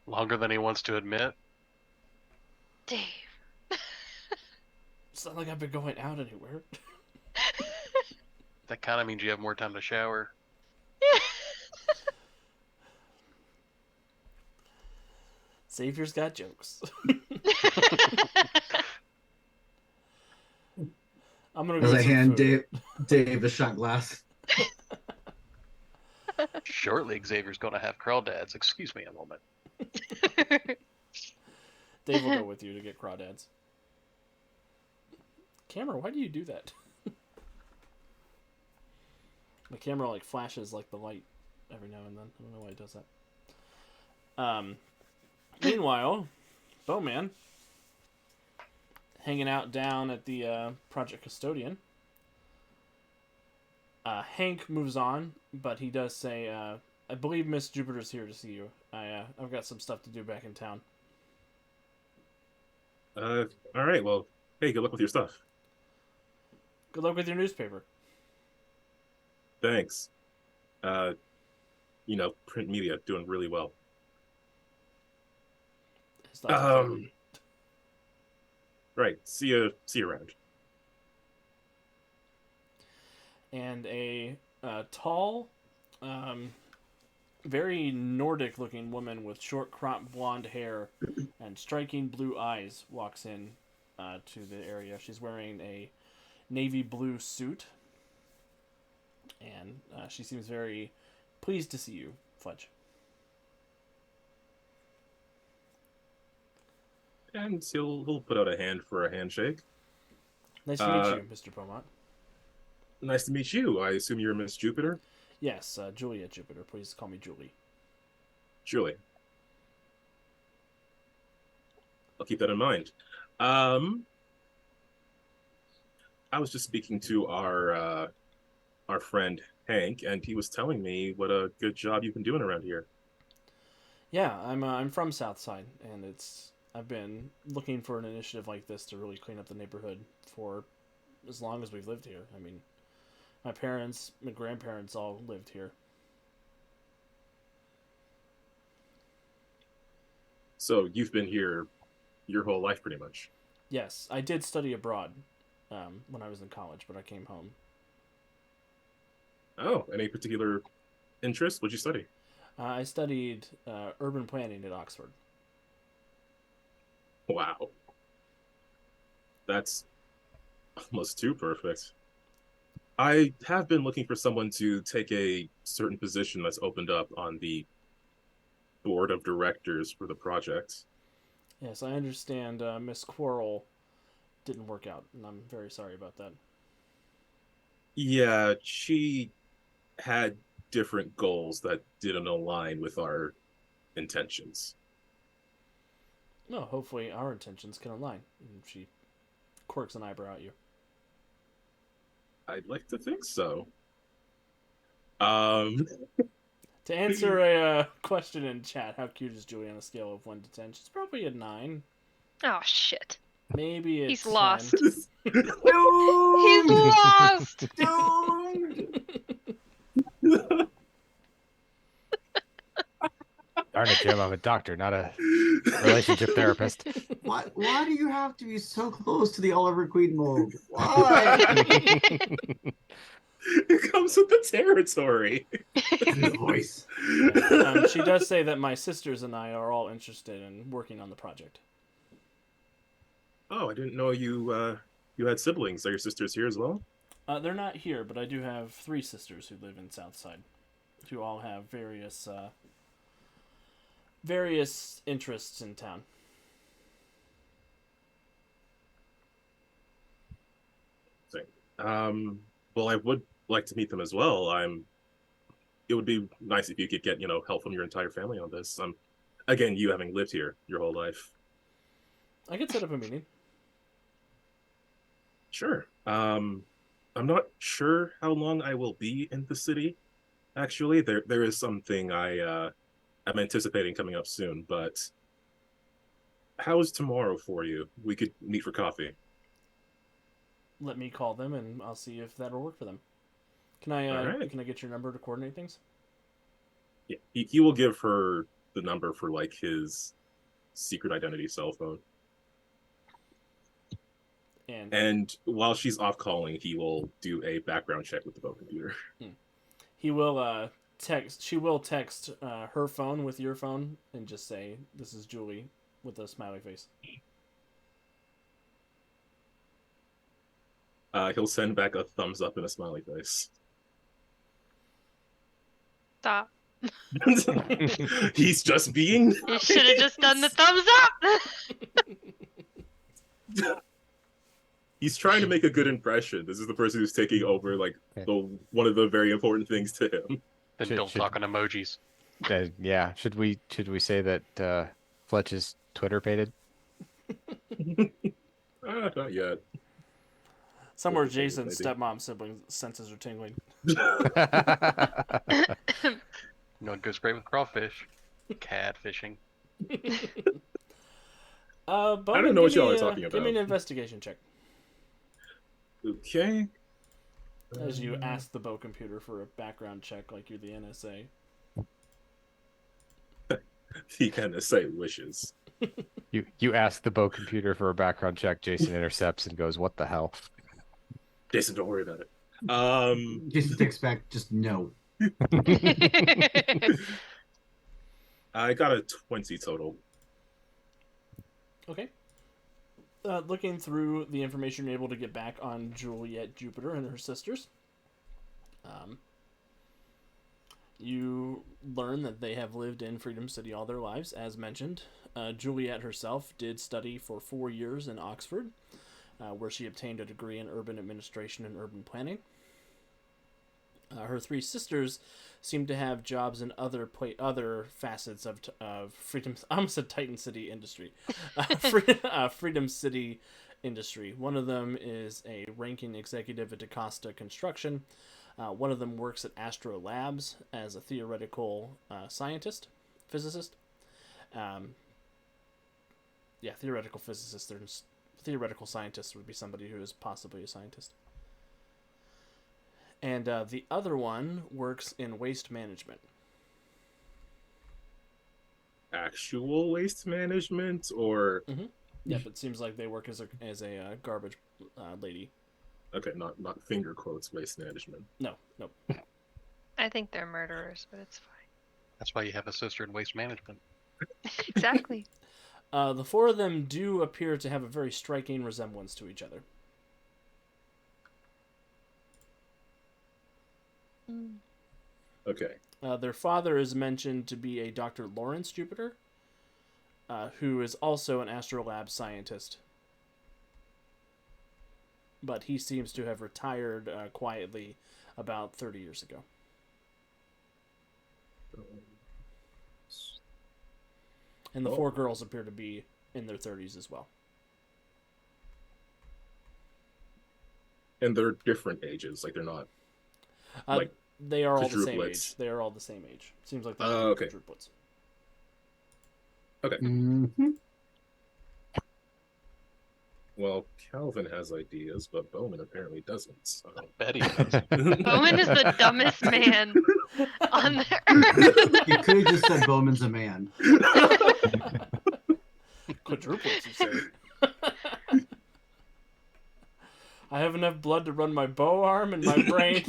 Longer than he wants to admit. Dave. It's not like I've been going out anywhere. That kind of means you have more time to shower. Xavier's got jokes. I'm gonna go As get I some hand food. Dave a shot glass. Shortly, Xavier's going to have crawdads. Excuse me a moment. Dave will go with you to get crawdads. Camera, why do you do that? The camera like flashes like the light every now and then. I don't know why it does that. Meanwhile, Bowman hanging out down at the Project Custodian. Hank moves on, but he does say, I believe Miss Jupiter's here to see you. I've got some stuff to do back in town. All right. Well, Hey, good luck with your stuff. Good luck with your newspaper. Thanks. Print media doing really well. His thoughts are clear. Right. See you around. And a tall, very Nordic-looking woman with short, cropped blonde hair and striking blue eyes walks in to the area. She's wearing a navy blue suit, and she seems very pleased to see you, Fletch. And he'll put out a hand for a handshake. Nice to meet you, Mr. Beaumont. Nice to meet you. I assume you're Miss Jupiter? Yes, Julia Jupiter. Please call me Julie. Julie. I'll keep that in mind. I was just speaking to our friend Hank, and he was telling me what a good job you've been doing around here. Yeah, I'm from Southside, and I've been looking for an initiative like this to really clean up the neighborhood for as long as we've lived here. I mean, my parents, my grandparents all lived here. So you've been here your whole life, pretty much. Yes, I did study abroad when I was in college, but I came home. Oh, any particular interest? What'd you study? I studied urban planning at Oxford. Wow. That's almost too perfect. I have been looking for someone to take a certain position that's opened up on the board of directors for the project. Yes, I understand Miss Quarrel didn't work out, and I'm very sorry about that. Yeah, she had different goals that didn't align with our intentions. No, hopefully our intentions can align. And she quirks an eyebrow at you. I'd like to think so. To answer a question in chat, how cute is Julie on a scale of 1 to 10? She's probably a 9. Oh shit. Maybe He's 10. lost. He's Doomed! lost. Doomed! Darn it, Jim. I'm a doctor, not a relationship therapist. Why do you have to be so close to the Oliver Queen mold? Why? It comes with the territory. His voice. She does say that my sisters and I are all interested in working on the project. Oh, I didn't know you had siblings. Are your sisters here as well? They're not here, but I do have 3 sisters who live in Southside, who all have various interests in town. Well, I would like to meet them as well. It would be nice if you could get, help from your entire family on this. Again, you having lived here your whole life. I could set up a meeting. Sure. I'm not sure how long I will be in the city. Actually, there is something I'm anticipating coming up soon, but how's tomorrow for you? We could meet for coffee. Let me call them, and I'll see if that'll work for them. Can I All right. Can I get your number to coordinate things? Yeah, he will give her the number for like his secret identity cell phone. And while she's off calling, he will do a background check with the phone computer. He will text. She will text her phone with your phone and just say, "This is Julie," with a smiley face. He'll send back a thumbs up and a smiley face. Stop. He's just being You should have just done the thumbs up. He's trying to make a good impression. This is the person who's taking over like one of the very important things to him. Then Should- don't should- talk on emojis. Yeah. Should we say that Fletch is Twitter pated? Not yet. Somewhere Maybe. Jason's stepmom siblings' senses are tingling. You know what goes great with crawfish? Catfishing. Bowman, I don't know what give me, y'all are talking Give me about. an investigation check. Okay. As you ask the bow computer for a background check, like you're the NSA. The NSA wishes. You ask the bow computer for a background check. Jason intercepts and goes, "What the hell?" Jason, don't worry about it. Jason takes back just no. I got a 20 total. Okay. Looking through the information you're able to get back on Juliet Jupiter and her sisters, you learn that they have lived in Freedom City all their lives, as mentioned. Juliet herself did study for 4 years in Oxford, where she obtained a degree in urban administration and urban planning. Her 3 sisters seem to have jobs in other facets of Freedom. I almost said Titan City industry, Freedom City industry. One of them is a ranking executive at DaCosta Construction. One of them works at Astro Labs as a theoretical physicist. Theoretical physicist. There's theoretical scientist would be somebody who is possibly a scientist. And the other one works in waste management. Actual waste management, or Yep, it seems like they work as a garbage lady. okay, not finger quotes waste management. No. I think they're murderers, but it's fine. That's why you have a sister in waste management. Exactly. The 4 of them do appear to have a very striking resemblance to each other. Okay. Their father is mentioned to be a Dr. Lawrence Jupiter, who is also an Astrolab scientist. But he seems to have retired quietly about 30 years ago. And the 4 girls appear to be in their 30s as well. And they're different ages, like they're not like they are all the same quadruplets. age. They are all the same age. Seems like they're okay. quadruplets. Okay. Mm-hmm. Well, Calvin has ideas, but Bowman apparently doesn't. So. Betty does. Bowman is the dumbest man on the earth. You could have just said Bowman's a man. Quadruplets, you say? I have enough blood to run my bow arm and my brain.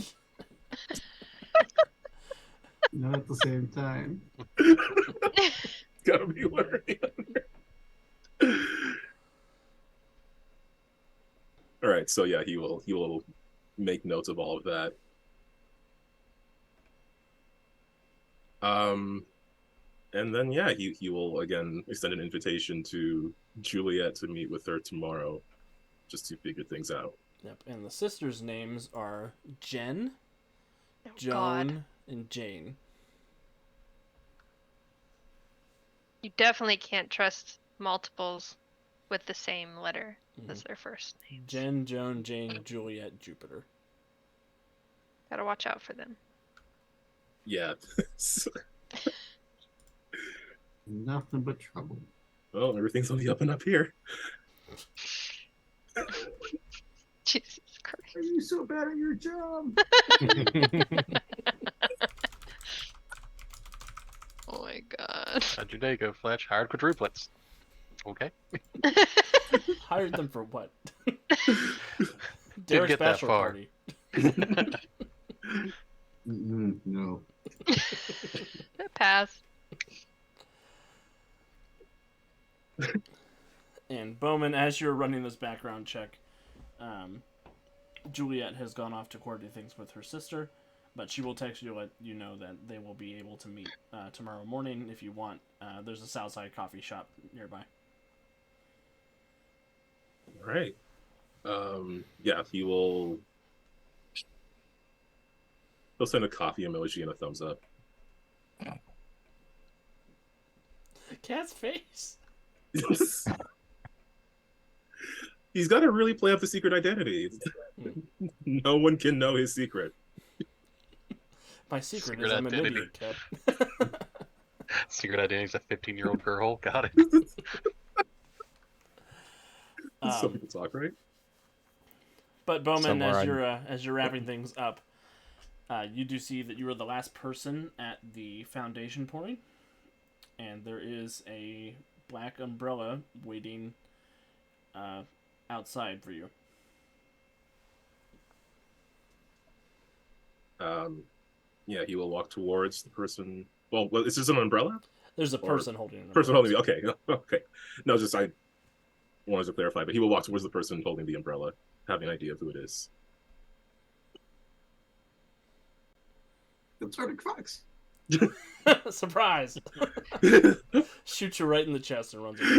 Not at the same time. Gotta be worried. All right, so yeah, he will make notes of all of that. And then yeah, he will again extend an invitation to Juliet to meet with her tomorrow, just to figure things out. Yep, and the sisters' names are Jen, Oh, Joan, God. and Jane. You definitely can't trust multiples with the same letter as their first name. Jen, Joan, Jane, Juliet, Jupiter. Gotta watch out for them. Yeah. Nothing but trouble. Well, everything's on the up and up here. Jesus Christ. Are you so bad at your job? Oh my God. How'd your day go, Fletch? Hired quadruplets. Okay. Hired them for what? Didn't Derek's get that bachelor far. party. No. Pass. And Bowman, as you're running this background check, Juliet has gone off to coordinate things with her sister, but she will text you to let you know that they will be able to meet tomorrow morning if you want. There's a Southside coffee shop nearby. All right. Yeah, he'll send a coffee emoji and a thumbs up. Cat's face. He's got to really play up the secret identity. No one can know his secret. My secret Secret is I'm an identity. idiot, Cat. Secret identity is a 15-year-old girl. Got it. Some people talk, right? But Bowman, Somewhere as you're wrapping things up, you do see that you are the last person at the foundation pouring, and there is a black umbrella waiting outside for you. Yeah, he will walk towards the person. Well, is this an umbrella? There's a Or person holding an Person umbrella. holding. Okay, okay. No, just I wanted to clarify, but he will walk towards the person holding the umbrella, having an idea of who it is. Good sort of Fox. Surprise! Shoots you right in the chest and runs away.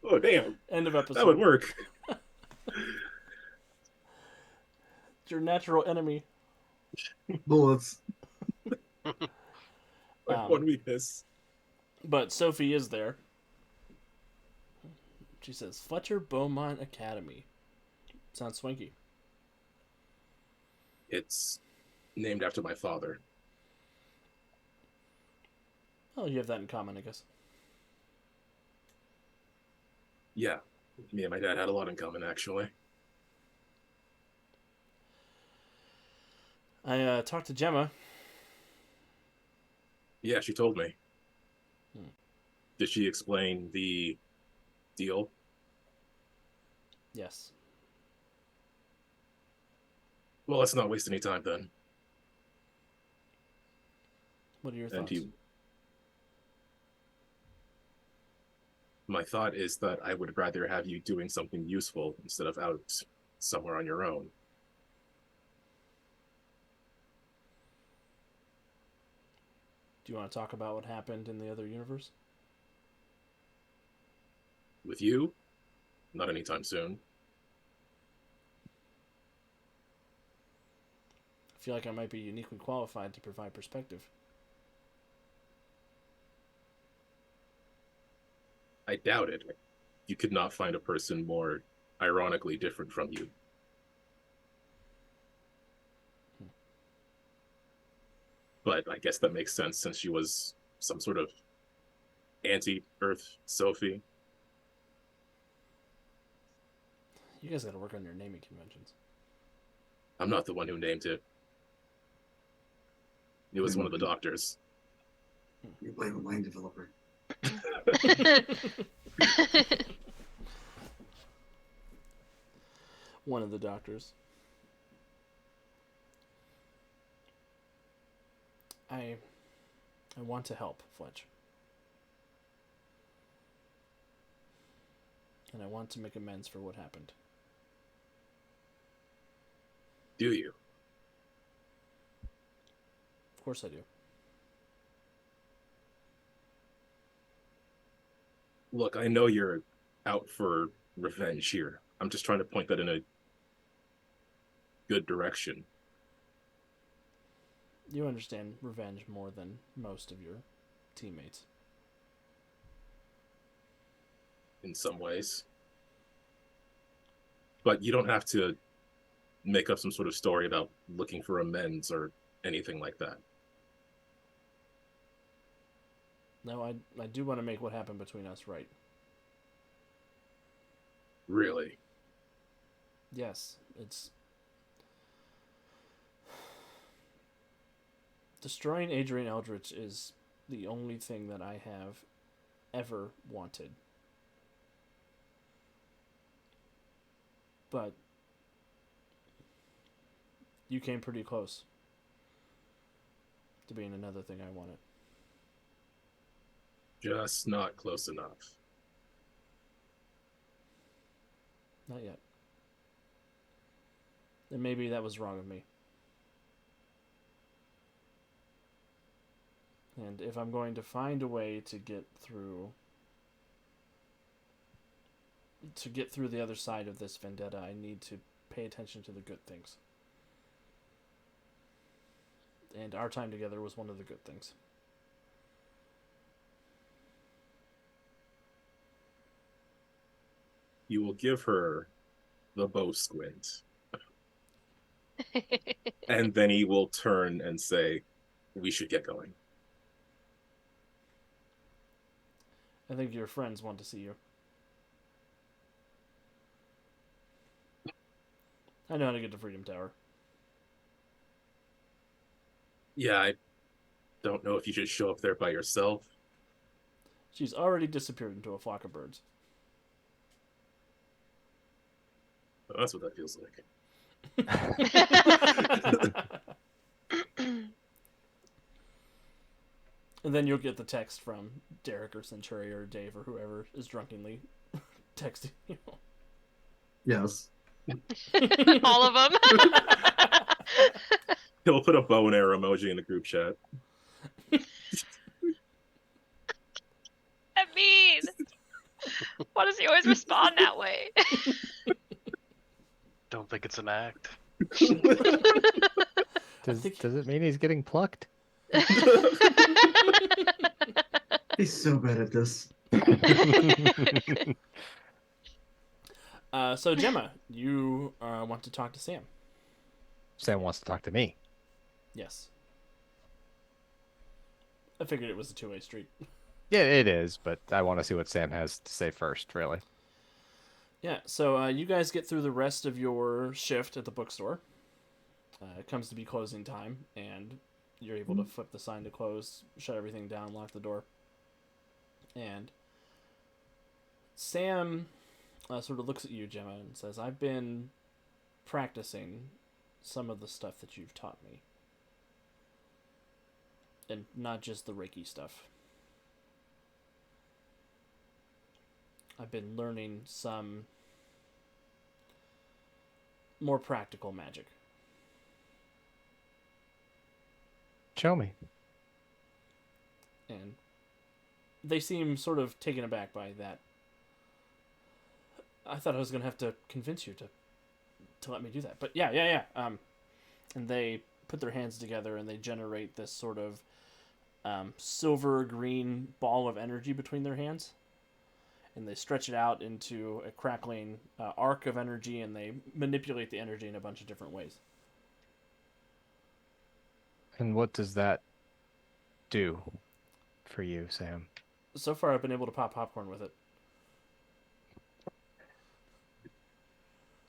Oh, damn. End of episode. That would work. It's your natural enemy. Bullets. One weakness. But Sophie is there. She says, Fletcher Beaumont Academy. Sounds swanky. It's named after my father. Oh, you have that in common, I guess. Yeah, me and my dad had a lot in common, actually. I talked to Gemma. Yeah, she told me. Hmm. Did she explain the deal? Yes. Well, let's not waste any time then. What are your And thoughts? my thought is that I would rather have you doing something useful instead of out somewhere on your own. Do you want to talk about what happened in the other universe? With you? Not anytime soon. I feel like I might be uniquely qualified to provide perspective. I doubt it. You could not find a person more ironically different from you. But I guess that makes sense since she was some sort of anti-Earth Sophie. You guys got to work on your naming conventions. I'm not the one who named it. It was one of the doctors. You blame a wine developer. One of the doctors. I want to help, Fletch. And I want to make amends for what happened. Do you? Of course I do. Look, I know you're out for revenge here. I'm just trying to point that in a good direction. You understand revenge more than most of your teammates. In some ways. But you don't have to make up some sort of story about looking for amends or anything like that. No, I do want to make what happened between us right. Really? Yes, it's... Destroying Adrian Eldritch is the only thing that I have ever wanted. But you came pretty close to being another thing I wanted. Just not close enough. Not yet. And maybe that was wrong of me. And if I'm going to find a way to get through the other side of this vendetta, I need to pay attention to the good things. And our time together was one of the good things. You will give her the bow squint. And then he will turn and say, we should get going. I think your friends want to see you. I know how to get to Freedom Tower. Yeah, I don't know if you should show up there by yourself. She's already disappeared into a flock of birds. But that's what that feels like. And then you'll get the text from Derek or Century or Dave or whoever is drunkenly texting you. Yes. All of them. He'll put a bow and arrow emoji in the group chat. I mean, why does he always respond that way? Don't think it's an act. Does think- does it mean he's getting plucked? He's so bad at this. So Gemma, you want to talk to Sam? Sam wants to talk to me. Yes. I figured it was a two-way street. Yeah, it is, but I want to see what Sam has to say first, really. Yeah, so you guys get through the rest of your shift at the bookstore. It comes to be closing time, and you're able to flip the sign to close, shut everything down, lock the door. And Sam sort of looks at you, Gemma, and says, I've been practicing some of the stuff that you've taught me. And not just the Reiki stuff. I've been learning some more practical magic. Show me. And they seem sort of taken aback by that. I thought I was going to have to convince you to let me do that. But yeah. And they put their hands together and they generate this sort of silver green ball of energy between their hands. And they stretch it out into a crackling arc of energy, and they manipulate the energy in a bunch of different ways. And what does that do for you, Sam? So far, I've been able to pop popcorn with it.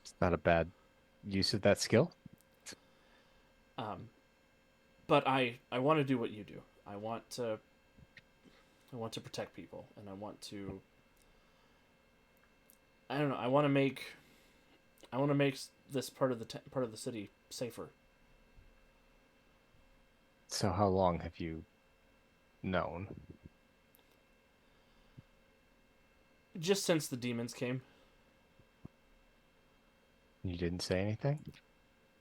It's not a bad use of that skill. But I want to do what you do. I want to protect people, and I want to. I don't know. I want to make this part of the city safer. So how long have you known? Just since the demons came. You didn't say anything?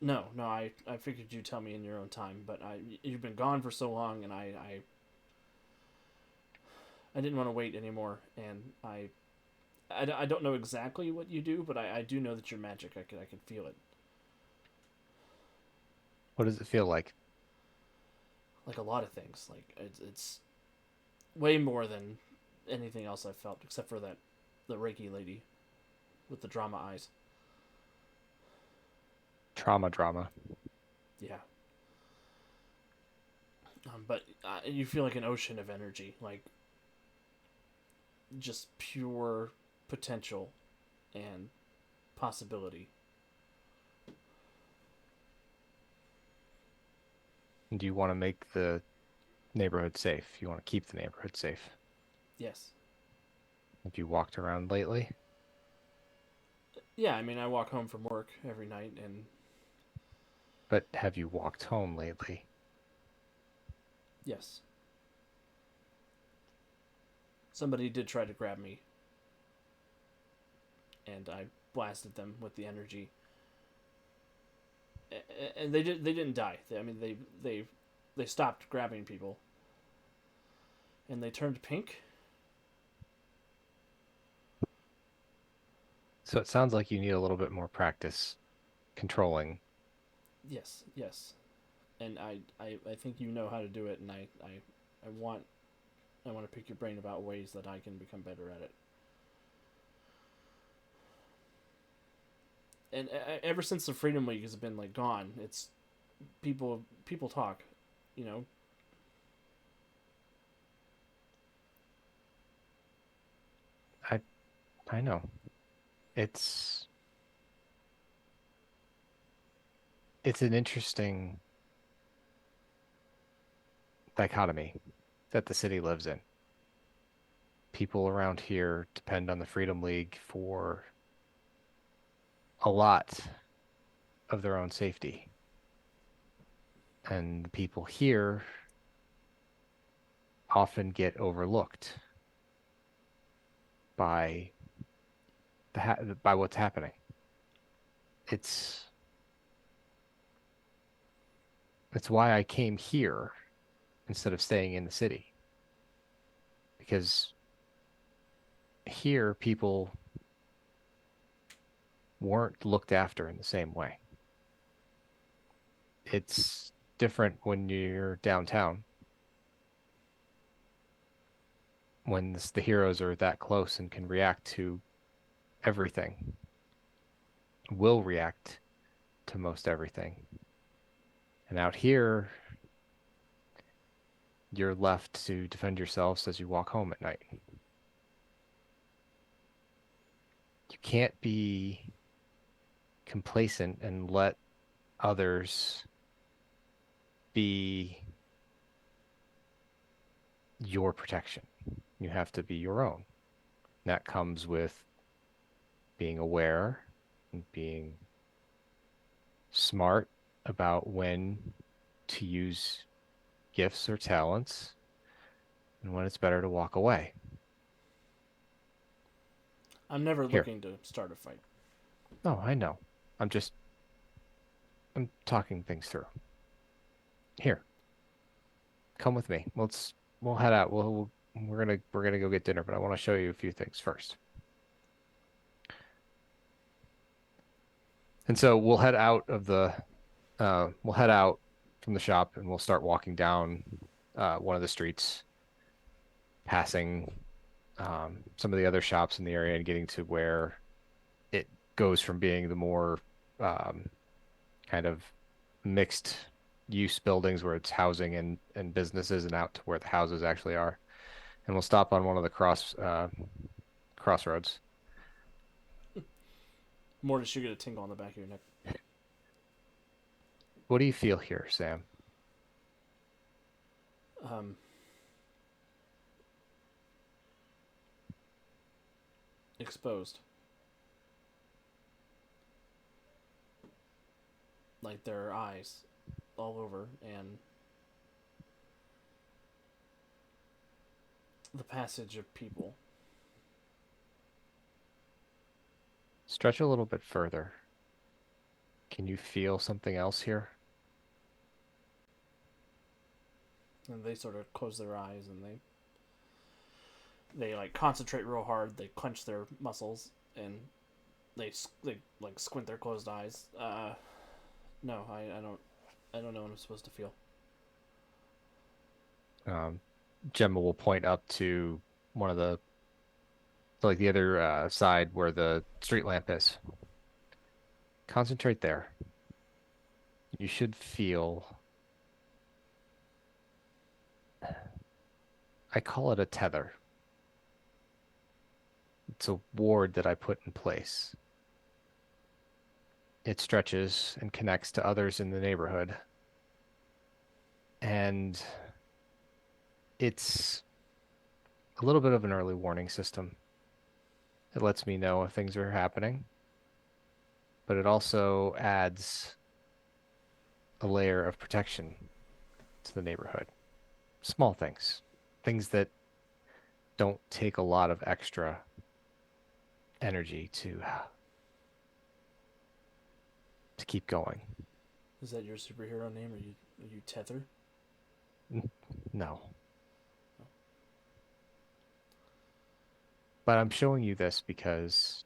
No. I figured you'd tell me in your own time, but you've been gone for so long, and I didn't want to wait anymore, and I don't know exactly what you do, but I do know that you're magic. I can feel it. What does it feel like? Like a lot of things. Like it's way more than anything else I've felt, except for the Reiki lady with the drama eyes. Drama. Yeah. But you feel like an ocean of energy, like just pure potential and possibility. Do you want to make the neighborhood safe? You want to keep the neighborhood safe? Yes. Have you walked around lately? Yeah, I mean, I walk home from work every night, and But have you walked home lately? yes. Somebody did try to grab me, and I blasted them with the energy. And they didn't die. I mean, they stopped grabbing people, and they turned pink. So it sounds like you need a little bit more practice controlling. Yes. And I think you know how to do it, and I want to pick your brain about ways that I can become better at it. And ever since the Freedom League has been like gone, it's people talk, you know. I know. It's it's an interesting dichotomy that the city lives in. People around here depend on the Freedom League for a lot of their own safety. And the people here often get overlooked by by what's happening. It's why I came here instead of staying in the city. Because here people weren't looked after in the same way. It's different when you're downtown. When the heroes are that close and can react to everything, will react to most everything. And out here, you're left to defend yourselves as you walk home at night. You can't be complacent and let others be your protection. You have to be your own. That comes with being aware and being smart about when to use gifts or talents and when it's better to walk away. I'm never Here. looking to start a fight. No, I know. I'm talking things through. Here. Come with me. We'll head out. We're gonna go get dinner, but I want to show you a few things first. And so we'll head out from the shop and we'll start walking down one of the streets, passing some of the other shops in the area and getting to where it goes from being the more kind of mixed use buildings where it's housing and businesses and out to where the houses actually are. And we'll stop on one of the crossroads. Mortis, you get a tingle on the back of your neck. What do you feel here, Sam? Exposed. Like there are eyes all over, and the passage of people. Stretch a little bit further. Can you feel something else here? And they sort of close their eyes and they like concentrate real hard. They clench their muscles and they like squint their closed eyes. No, I don't know what I'm supposed to feel. Gemma will point up to one of the other side where the street lamp is. Concentrate there. You should feel, I call it a tether. It's a ward that I put in place. It stretches and connects to others in the neighborhood. And it's a little bit of an early warning system. It lets me know if things are happening, but it also adds a layer of protection to the neighborhood. Small things, things that don't take a lot of extra energy to keep going. Is that your superhero name? Are you Tether? No. But I'm showing you this because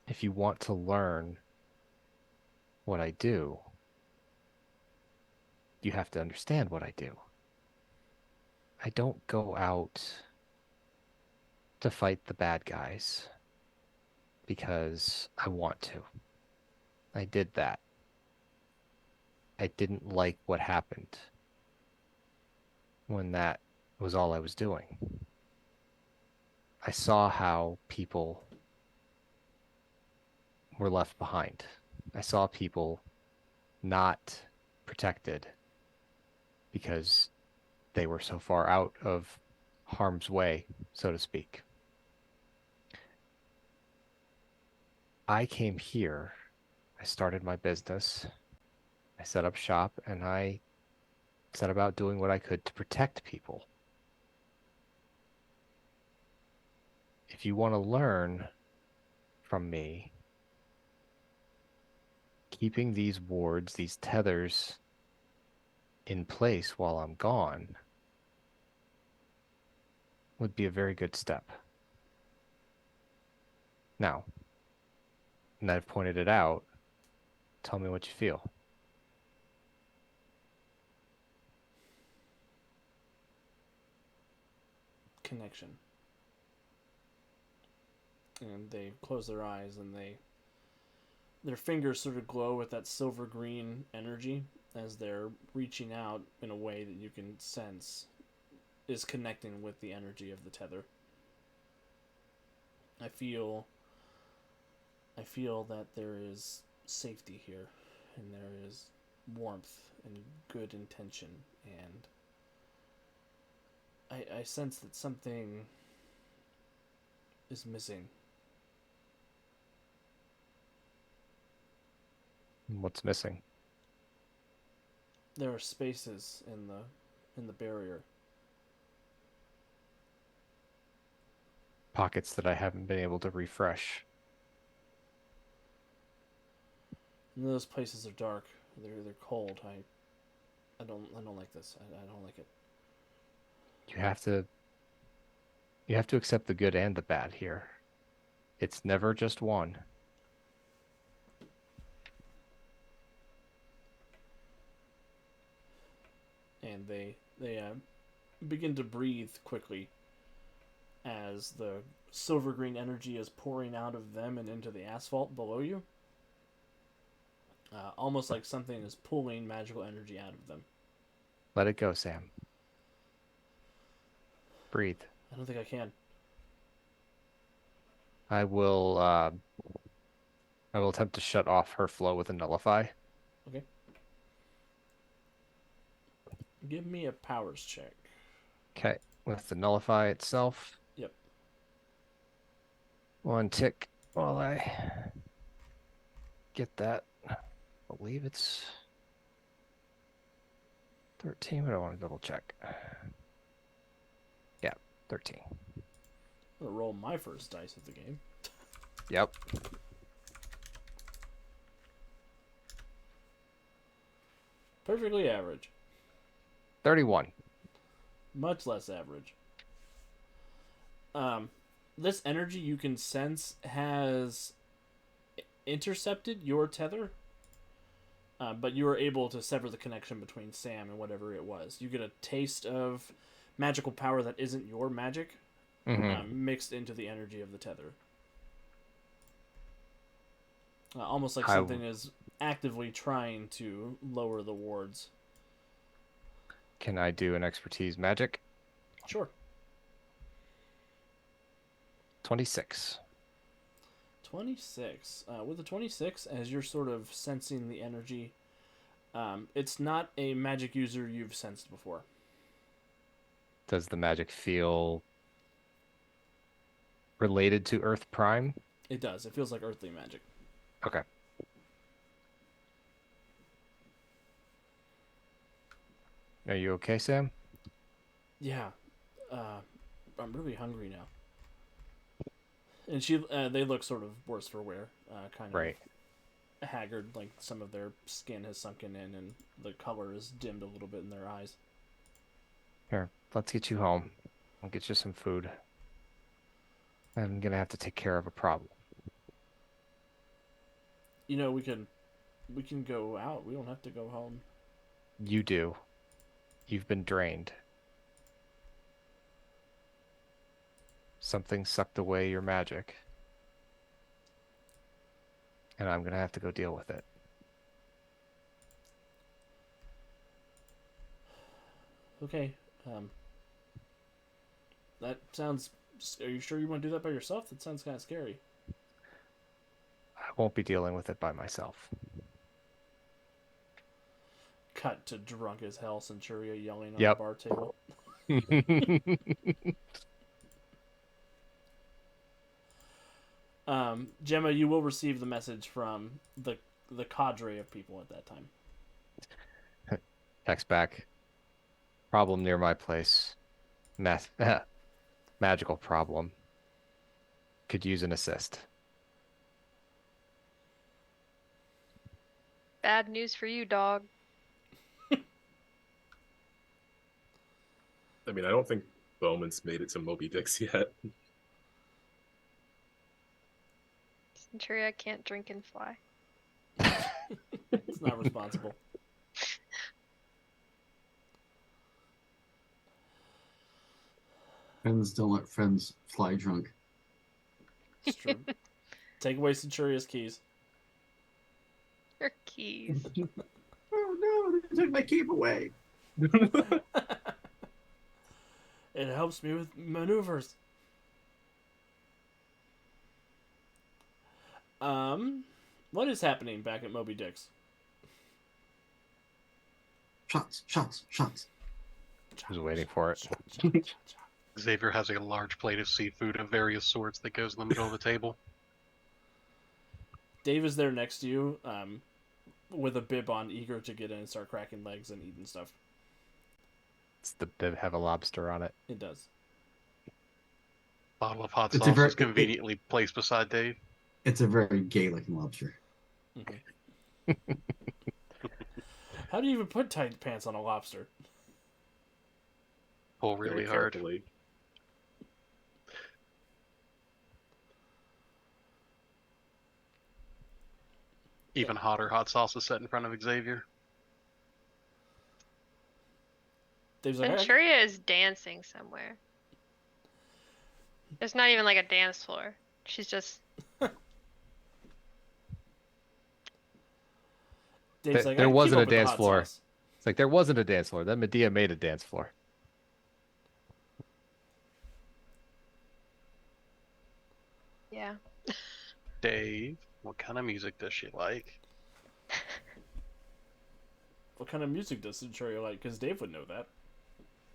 if you want to learn what I do, you have to understand what I do. I don't go out to fight the bad guys because I want to. I did that. I didn't like what happened when that was all I was doing. I saw how people were left behind. I saw people not protected because they were so far out of harm's way, so to speak. I came here, I started my business, I set up shop, and I set about doing what I could to protect people. If you want to learn from me, keeping these wards, these tethers in place while I'm gone would be a very good step. Now, and I've pointed it out, tell me what you feel. Connection. And they close their eyes and their fingers sort of glow with that silver green energy as they're reaching out in a way that you can sense is connecting with the energy of the tether. I feel that there is safety here, and there is warmth and good intention, and I sense that something is missing. What's missing? There are spaces in the barrier. Pockets that I haven't been able to refresh. And those places are dark. They're cold. I don't like this. I don't like it. You have to accept the good and the bad here. It's never just one. And they begin to breathe quickly as the silver green energy is pouring out of them and into the asphalt below you. Almost like something is pulling magical energy out of them. Let it go, Sam. Breathe. I don't think I can. I will attempt to shut off her flow with a nullify. Okay. Give me a powers check. Okay, with the nullify itself. Yep. One tick while I get that. I believe it's 13, but I want to double check. Yeah, 13. I'm gonna roll my first dice of the game. Yep. Perfectly average. 31. Much less average. This energy you can sense has intercepted your tether, but you were able to sever the connection between Sam and whatever it was. You get a taste of magical power that isn't your magic, mixed into the energy of the tether. Almost like something is actively trying to lower the wards. Can I do an expertise magic? Sure. 26. 26. With the 26, as you're sort of sensing the energy, it's not a magic user you've sensed before. Does the magic feel related to Earth Prime? It does. It feels like earthly magic. Okay. Are you okay, Sam? Yeah. I'm really hungry now. And they look sort of worse for wear, kind Right. of haggard, like some of their skin has sunken in and the color is dimmed a little bit in their eyes. Here, let's get you home. I'll get you some food. I'm gonna have to take care of a problem. You know, we can go out. We don't have to go home. You do. You've been drained. Something sucked away your magic. And I'm gonna have to go deal with it. Okay. That sounds... Are you sure you want to do that by yourself? That sounds kind of scary. I won't be dealing with it by myself. Cut to drunk as hell Centuria yelling on Yep. the bar table. Gemma, you will receive the message from the cadre of people at that time. Text back. Problem near my place. Magical problem. Could use an assist. Bad news for you, dog. I mean, I don't think Bowman's made it to Moby Dick's yet. Centuria can't drink and fly. It's not responsible. Friends don't let friends fly drunk. It's true. Take away Centuria's keys. Your keys. Oh no, they took my cape away. It helps me with maneuvers. What is happening back at Moby Dick's? Shots, shots, shots. I was waiting for it. Xavier has a large plate of seafood of various sorts that goes in the middle of the table. Dave is there next to you, with a bib on, eager to get in and start cracking legs and eating stuff. It's the bib have a lobster on it. It does. Bottle of hot It's a sauce very- is conveniently placed beside Dave. It's a very gay looking lobster. How do you even put tight pants on a lobster? Pull really Very hard. carefully. Even hotter hot sauce is set in front of Xavier. Dave's like, Centuria is dancing somewhere. There's not even like a dance floor. She's just Dave's There- like, there "I keep wasn't up a with the dance hot floor." sauce." It's like there wasn't a dance floor. Then Medea made a dance floor. yeah. Dave, what kind of music does she like? What kind of music does Centuria like? Because Dave would know that.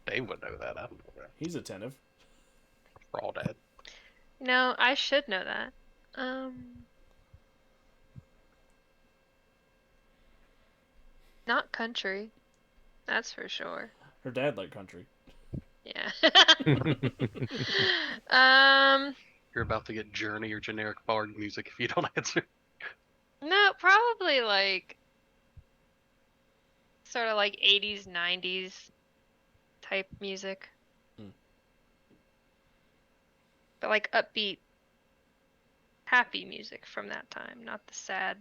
Dave would know that. I don't know that. He's attentive. Crawdad. No, I should know that. Not country. That's for sure. Her dad liked country. Yeah. You're about to get Journey or generic bard music if you don't answer. No, probably like sort of like 80s, 90s type music. Hmm. But like upbeat, happy music from that time, not the sad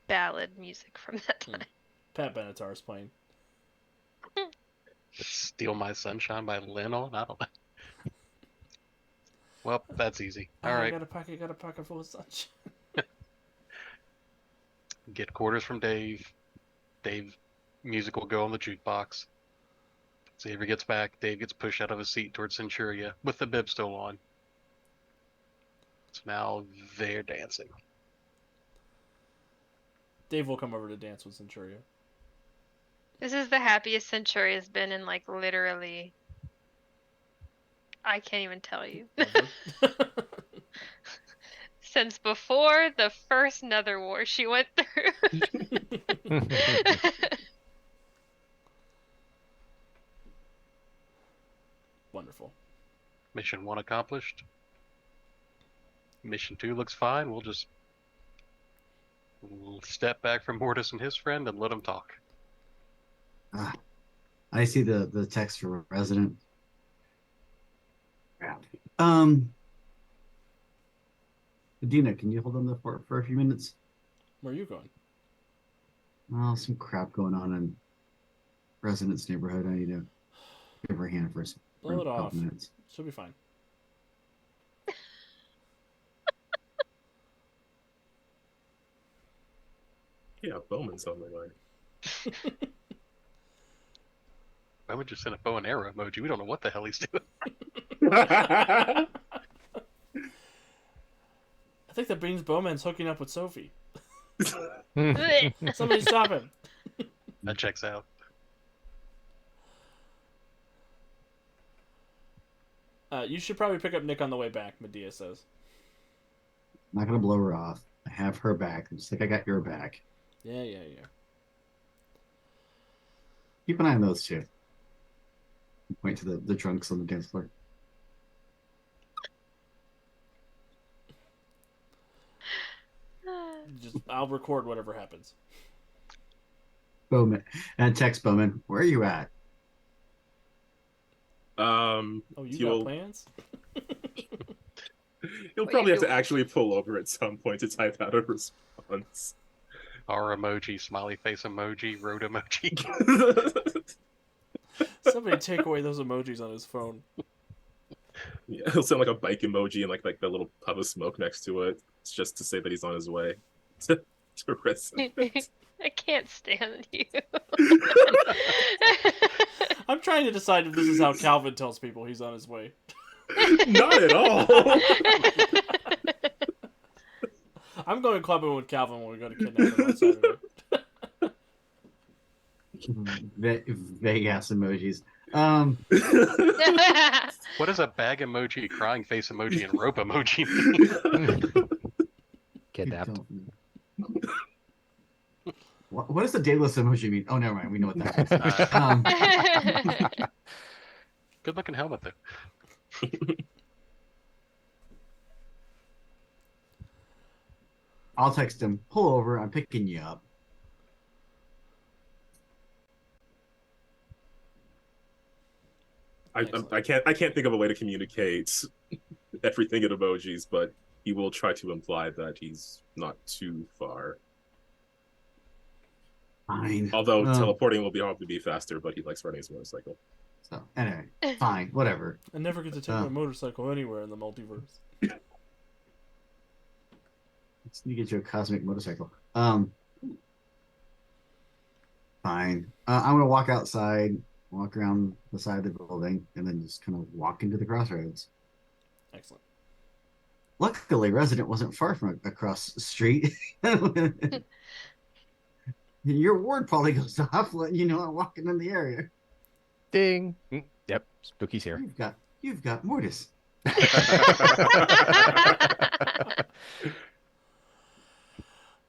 ballad music from that Hmm. time. Pat Benatar's playing. Steal My Sunshine by Lynn on? I don't know. Well, that's easy. All I right. got a pocket full of sunshine. Get quarters from Dave. Dave, music will go on the jukebox. Xavier gets back. Dave gets pushed out of his seat towards Centuria with the bib still on. So now they're dancing. Dave will come over to dance with Centuria. This is the happiest Century has been in like literally. I can't even tell you. Since before the first Nether War she went through. Wonderful. Mission 1 accomplished. Mission 2 looks fine. We'll just step back from Mortis and his friend and let him talk. I see the text for resident. Crap. Dina, can you hold on the fort for a few minutes? Where are you going? Well, some crap going on in resident's neighborhood. I need to give her a hand for Blow it a couple off. minutes. She'll be fine. Yeah, Bowman's on the line. I would just send a bow and arrow emoji. We don't know what the hell he's doing. I think that means Bowman's hooking up with Sophie. Somebody stop him. That checks out. You should probably pick up Nick on the way back, Medea says. I'm not gonna blow her off. I have her back, just like I got your back. Yeah. Keep an eye on those two. Point to the drunks on the dance floor. I'll record whatever happens. Bowman and text Bowman. Where are you at? Oh, you He'll- got plans? You'll What probably you have to doing? actually pull over at some point to type out a response. Our emoji, smiley face emoji, road emoji. Somebody take away those emojis on his phone. Yeah, he'll send like a bike emoji and like the little puff of smoke next to it. It's just to say that he's on his way to Resident. I can't stand you. I'm trying to decide if this is how Calvin tells people he's on his way. Not at all. I'm going clubbing with Calvin when we go to kidnap him on Saturday. Vague ass emojis. What does a bag emoji, crying face emoji, and rope emoji mean? Kidnapped. What does the dayless emoji mean? Oh, never mind. We know what that is. Good looking helmet though. I'll text him. Pull over. I'm picking you up. I can't think of a way to communicate everything in emojis, but he will try to imply that he's not too far. Fine. Although Oh. teleporting will probably be faster, but he likes riding his motorcycle. So anyway, fine. Whatever. I never get to take my motorcycle anywhere in the multiverse. Let's get you a cosmic motorcycle. Fine. I'm gonna walk outside, walk around the side of the building, and then just kind of walk into the crossroads. Excellent. Luckily, Resident wasn't far from across the street. Your ward probably goes off, letting you know I'm walking in the area. Ding. Yep. Spooky's here. You've got Mortis.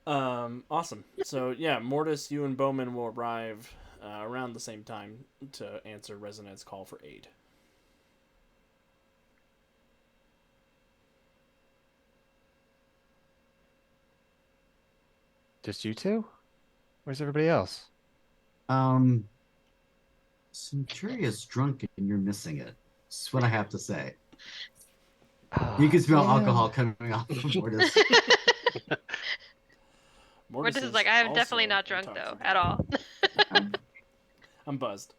Awesome. So yeah, Mortis, you and Bowman will arrive around the same time to answer Resonant's call for aid. Just you two? Where's everybody else? Centuria's drunk and you're missing it. That's what I have to say. Oh, You can smell man. alcohol coming off of Mortis. Mortis is like, I am definitely not drunk though, at all. I'm buzzed.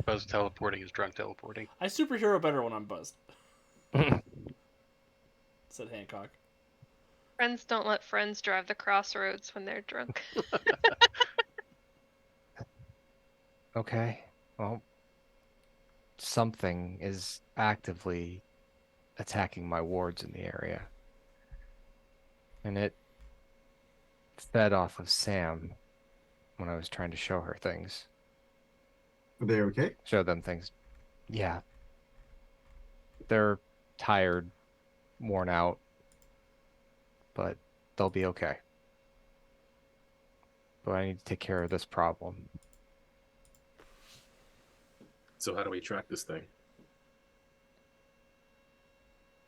Buzz teleporting is drunk teleporting. I superhero better when I'm buzzed, said Hancock. Friends don't let friends drive the crossroads when they're drunk. Okay. Well, something is actively attacking my wards in the area. And it fed off of Sam when I was trying to show her things. Are they okay? Show them things. Yeah. They're tired, worn out, but they'll be okay. But I need to take care of this problem. So how do we track this thing?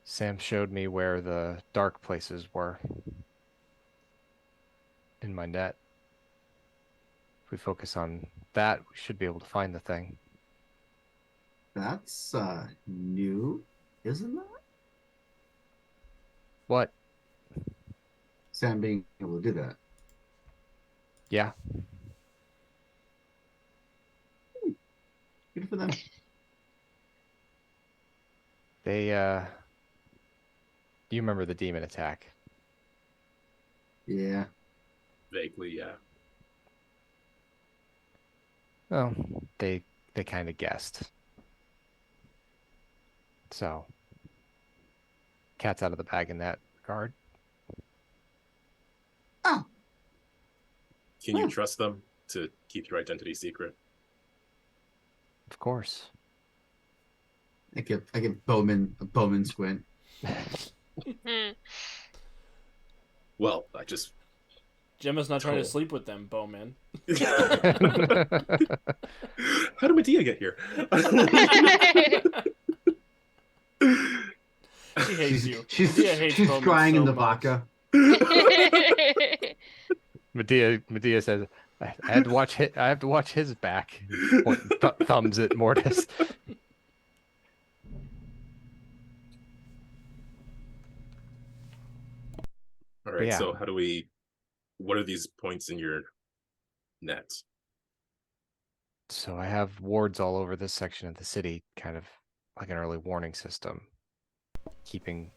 Sam showed me where the dark places were in my net. If we focus on that, we should be able to find the thing. That's new, isn't that? What? Sam being able to do that. Yeah. Good for them. They, you remember the demon attack? Yeah. Vaguely, yeah. Well, they kind of guessed. So, cat's out of the bag in that regard. Oh, Can you Oh. trust them to keep your identity secret? Of course. I give Bowman a Bowman squint. Hmm. Well, I just Gemma's not trying to Oh. sleep with them, Bowman. How did Medea get here? She hates you. She's Medea hates she's Bowman crying so in the much. vodka. Medea says, I had to watch I have to watch his back. Thumbs at Mortis. All right, Yeah. so what are these points in your net? So I have wards all over this section of the city, kind of like an early warning system, keeping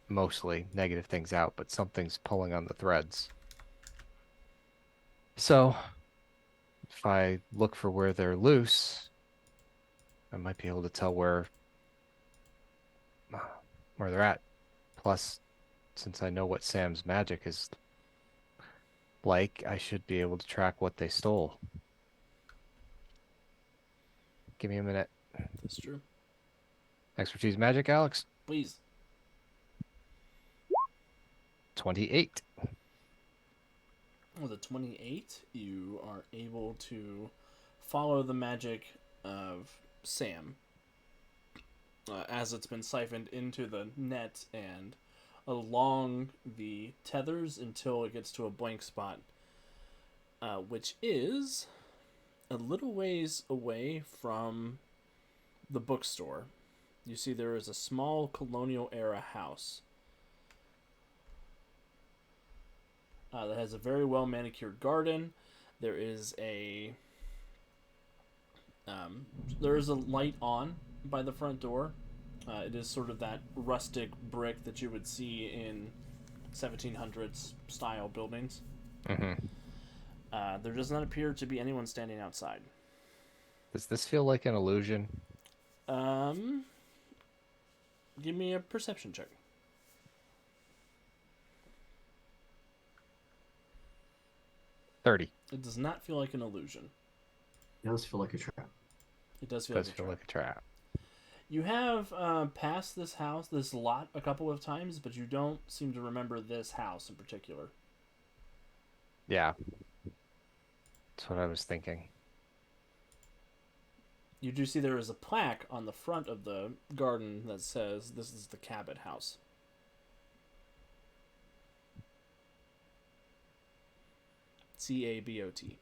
mostly negative things out, but something's pulling on the threads. So if I look for where they're loose, I might be able to tell where they're at. Plus, since I know what Sam's magic is like, I should be able to track what they stole. Give me a minute. That's true. Expertise magic, Alex? Please. 28. With a 28, you are able to follow the magic of Sam as it's been siphoned into the net and along the tethers until it gets to a blank spot, which is a little ways away from the bookstore. You see there is a small colonial era house that has a very well manicured garden. There is a light on by the front door. It is sort of that rustic brick that you would see in 1700s style buildings. Mm-hmm. There does not appear to be anyone standing outside. Does this feel like an illusion? Give me a perception check. $30. It does not feel like an illusion. It does feel like a trap. It does feel Does like a feel trap. like a trap. You have passed this house, this lot, a couple of times, but you don't seem to remember this house in particular. Yeah. That's what I was thinking. You do see there is a plaque on the front of the garden that says this is the Cabot House. CABOT.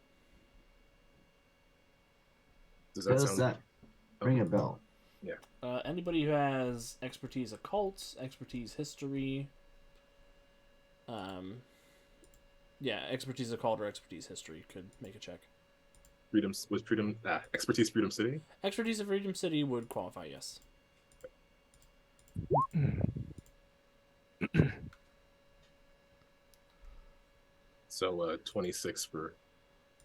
Does that Does sound? that ring a bell? Anybody who has expertise occult, expertise history, expertise occult or expertise history could make a check. Expertise Freedom City? Expertise of Freedom City would qualify, yes. So 26 for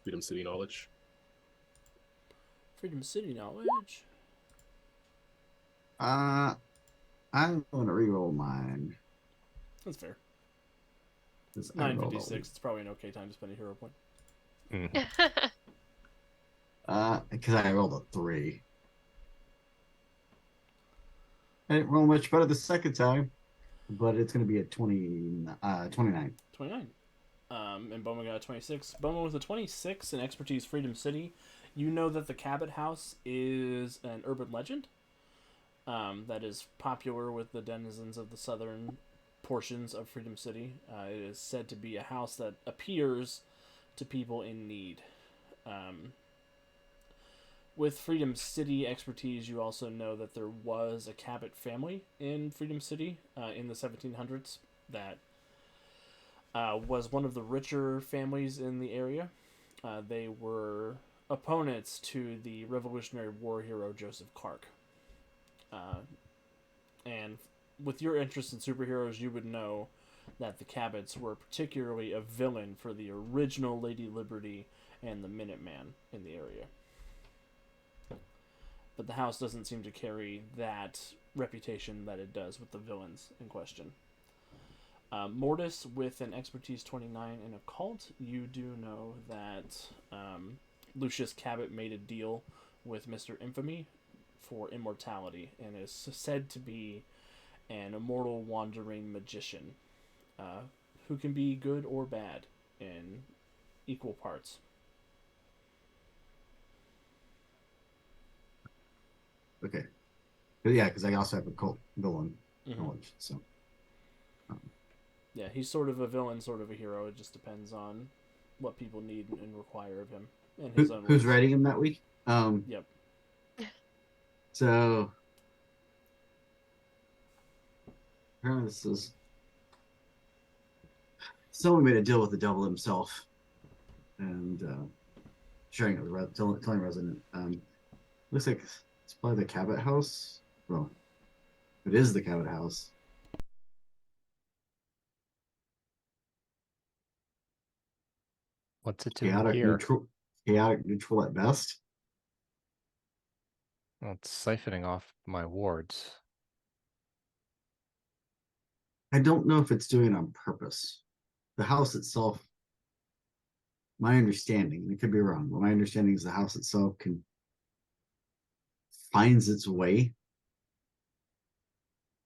Freedom City knowledge. Freedom City knowledge. I'm gonna reroll mine. That's fair. 'Cause I rolled a 956. It's probably an okay time to spend a hero point. Because I rolled a 3. I didn't roll much better the second time, but it's going to be a 29. 29. And Bowman got a 26. Bowman with a 26 in Expertise Freedom City. You know that the Cabot House is an urban legend that is popular with the denizens of the southern portions of Freedom City. It is said to be a house that appears to people in need. With Freedom City expertise, you also know that there was a Cabot family in Freedom City in the 1700s that was one of the richer families in the area. They were opponents to the Revolutionary War hero Joseph Clark. And with your interest in superheroes, you would know that the Cabots were particularly a villain for the original Lady Liberty and the Minuteman in the area. But the house doesn't seem to carry that reputation that it does with the villains in question. Mortis, with an expertise 29 in occult, you do know that Lucius Cabot made a deal with Mr. Infamy for immortality and is said to be an immortal wandering magician who can be good or bad in equal parts. Okay. But yeah, because I also have a cult villain Mhm. knowledge. So Yeah, he's sort of a villain, sort of a hero. It just depends on what people need and require of him and his own who's rules. writing him that week? Yep. So apparently this is someone made a deal with the devil himself, and sharing it with telling resident. Looks like it's probably the Cabot House. Well, it is the Cabot House. What's it doing here? Chaotic neutral at best. Well, it's siphoning off my wards. I don't know if it's doing it on purpose. The house itself, my understanding, and it could be wrong, but my understanding is the house itself finds its way.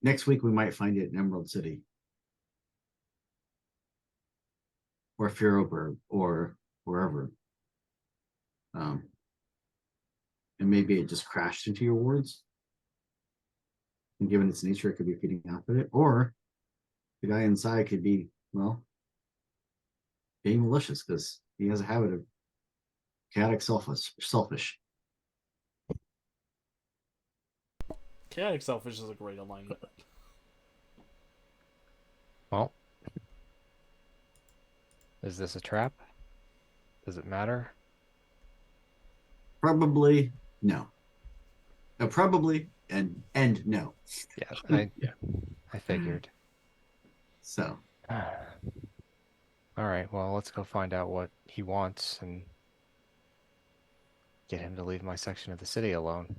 Next week we might find it in Emerald City. Or Fearoburg or wherever. And maybe it just crashed into your wards. And given its nature, it could be feeding off of it. Or the guy inside could be, well, being malicious because he has a habit of chaotic selfish. Chaotic Selfish is a great alignment. Well, is this a trap? Does it matter? Probably no. Probably and no. Yeah, I figured. So All right, well, let's go find out what he wants and get him to leave my section of the city alone.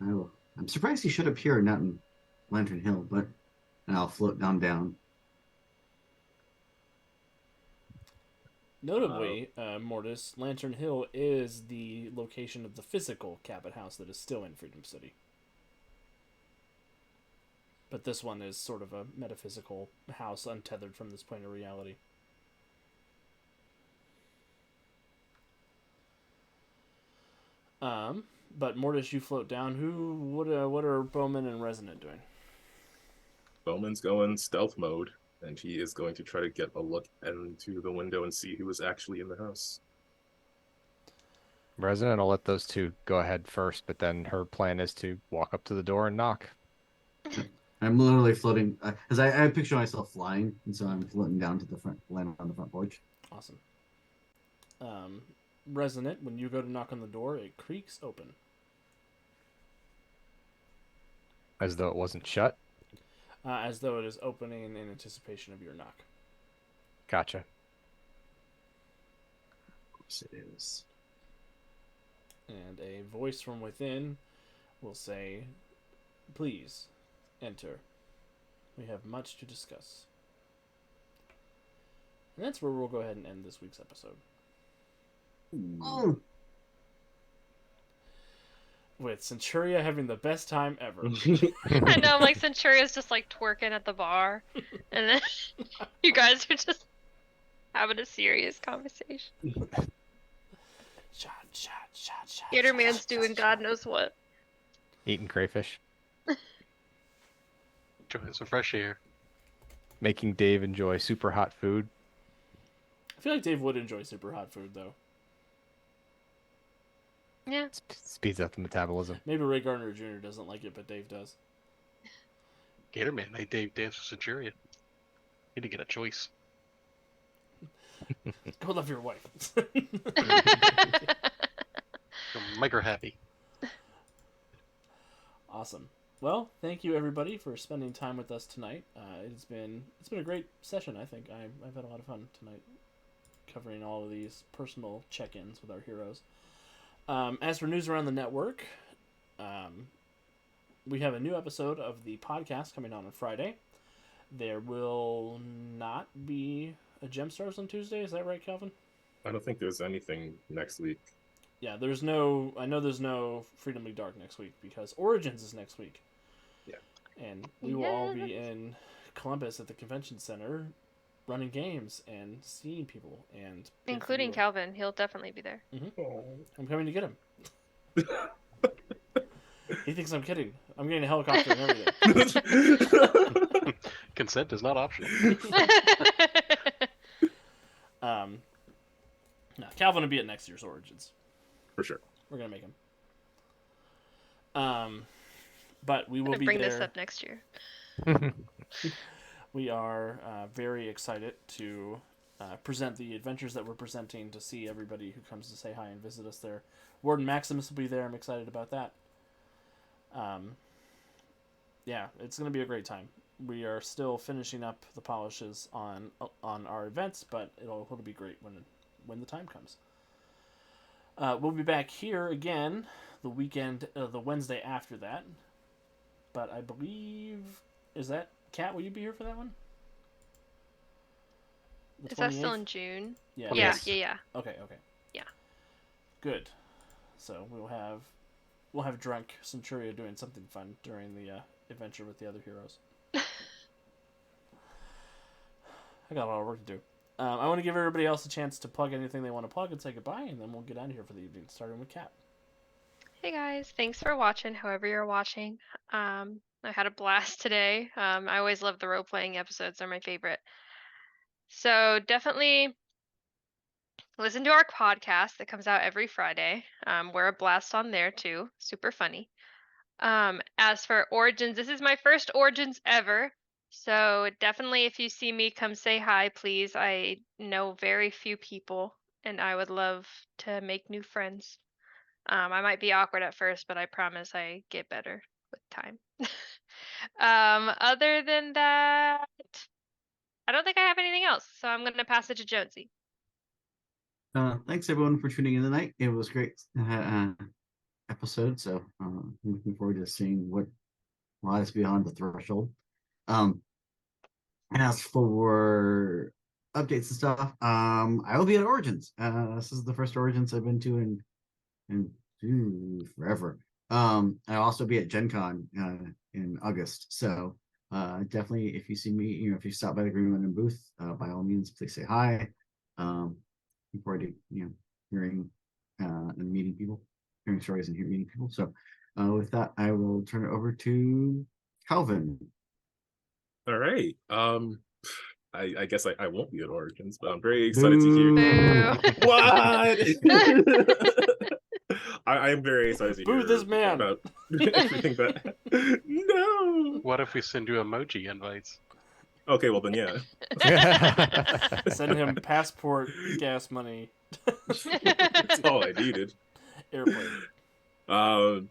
I'm surprised he showed up here and not in Lantern Hill, but and I'll float down. Notably, Mortis, Lantern Hill is the location of the physical Cabot House that is still in Freedom City. But this one is sort of a metaphysical house untethered from this plane of reality. But Mortis, you float down. What are Bowman and Resonant doing? Bowman's going stealth mode, and he is going to try to get a look into the window and see who is actually in the house. Resident will let those two go ahead first, but then her plan is to walk up to the door and knock. I'm literally floating because I picture myself flying, and so I'm floating down to the front, land on the front porch. Awesome. Resonant, when you go to knock on the door, it creaks open. As though it wasn't shut? As though it is opening in anticipation of your knock. Gotcha. Of course it is. And a voice from within will say, "Please, enter. We have much to discuss." And that's where we'll go ahead and end this week's episode. Oh, With Centuria having the best time ever. I know, like Centuria's just like twerking at the bar, and then you guys are just having a serious conversation. Shot. Gatorman's doing God knows what. Eating crayfish. Enjoying some fresh air. Making Dave enjoy super hot food. I feel like Dave would enjoy super hot food, though. Yeah. Speeds up the metabolism. Maybe Ray Gardner Jr. doesn't like it, but Dave does. Gatorman made Dave dance with Centurion. He didn't get a choice. Go love your wife. Micro happy. Awesome. Well, thank you everybody for spending time with us tonight. It's been a great session. I think I've had a lot of fun tonight, covering all of these personal check-ins with our heroes. As for news around the network, we have a new episode of the podcast coming on Friday. There will not be a Gemstars on Tuesday. Is that right, Calvin? I don't think there's anything next week. Yeah, there's no. I know there's no Freedom League Dark next week because Origins is next week. Yeah. And we will all be in Columbus at the convention center, running games and seeing people, and Including Calvin. He'll definitely be there. I'm coming to get him. He thinks I'm kidding. I'm getting a helicopter and everything. Consent is not optional. No, Calvin will be at next year's Origins. For sure. We're gonna make him. But we will Gonna be bring there. this up next year. We are very excited to present the adventures that we're presenting, to see everybody who comes to say hi and visit us there. Warden Maximus will be there. I'm excited about that. Yeah, it's going to be a great time. We are still finishing up the polishes on our events, but it'll be great when the time comes. We'll be back here again the Wednesday after that. But I believe, is that Kat? Will you be here for that one? The Is that still 28th? in June? Yeah. Yeah, yes. yeah. Okay. Yeah. Good. So we'll have drunk Centuria doing something fun during the adventure with the other heroes. I got a lot of work to do. I want to give everybody else a chance to plug anything they want to plug and say goodbye, and then we'll get out of here for the evening, starting with Kat. Hey guys, thanks for watching, however you're watching. I had a blast today. I always love the role-playing episodes, they're my favorite. So definitely listen to our podcast that comes out every Friday. We're a blast on there too, super funny. As for Origins, this is my first Origins ever. So definitely if you see me, come say hi, please. I know very few people and I would love to make new friends. I might be awkward at first, but I promise I get better with time. Other than that, I don't think I have anything else, so I'm gonna pass it to Jonesy. Thanks everyone for tuning in tonight. It was great episode, so I'm looking forward to seeing what lies beyond the threshold. As for updates and stuff, I will be at Origins. This is the first Origins I've been to in forever. I'll also be at Gen Con in August. So definitely, if you see me, if you stop by the Green Lantern booth, by all means, please say hi. Looking forward to hearing and meeting people, hearing stories and meeting people. So with that, I will turn it over to Calvin. All right. I guess I won't be at Origins, but I'm very excited to hear. Boo. What? I am very excited to Boo hear this man. about everything that. No. What if we send you emoji invites? Okay, well then, yeah. Send him passport, gas money, That's all I needed. airplane.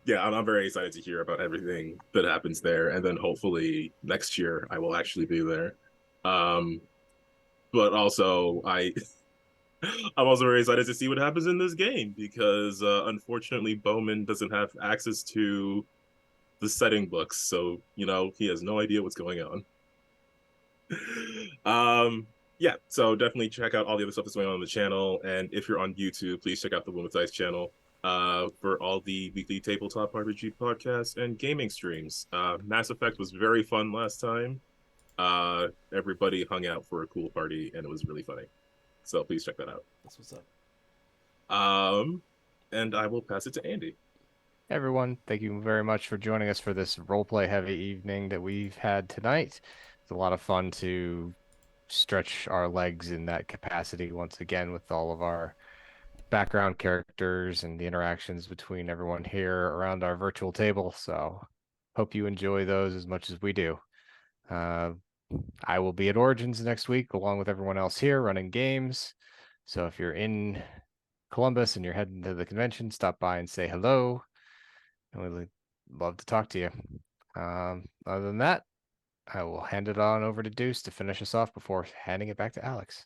Yeah, I'm very excited to hear about everything that happens there, and then hopefully next year I will actually be there. But also I'm also very excited to see what happens in this game because unfortunately Bowman doesn't have access to the setting books, so he has no idea what's going on. Yeah, so definitely check out all the other stuff that's going on the channel, and if you're on YouTube, please check out the Women's Dice channel for all the weekly tabletop RPG podcasts and gaming streams. Mass Effect was very fun last time. Everybody hung out for a cool party, and it was really funny. So please check that out. That's what's up. And I will pass it to Andy. Everyone, thank you very much for joining us for this roleplay heavy evening that we've had tonight. It's a lot of fun to stretch our legs in that capacity once again with all of our background characters and the interactions between everyone here around our virtual table. So hope you enjoy those as much as we do. I will be at Origins next week along with everyone else here running games. So if you're in Columbus and you're heading to the convention, stop by and say hello. And we'd love to talk to you. Other than that, I will hand it on over to Deuce to finish us off before handing it back to Alex.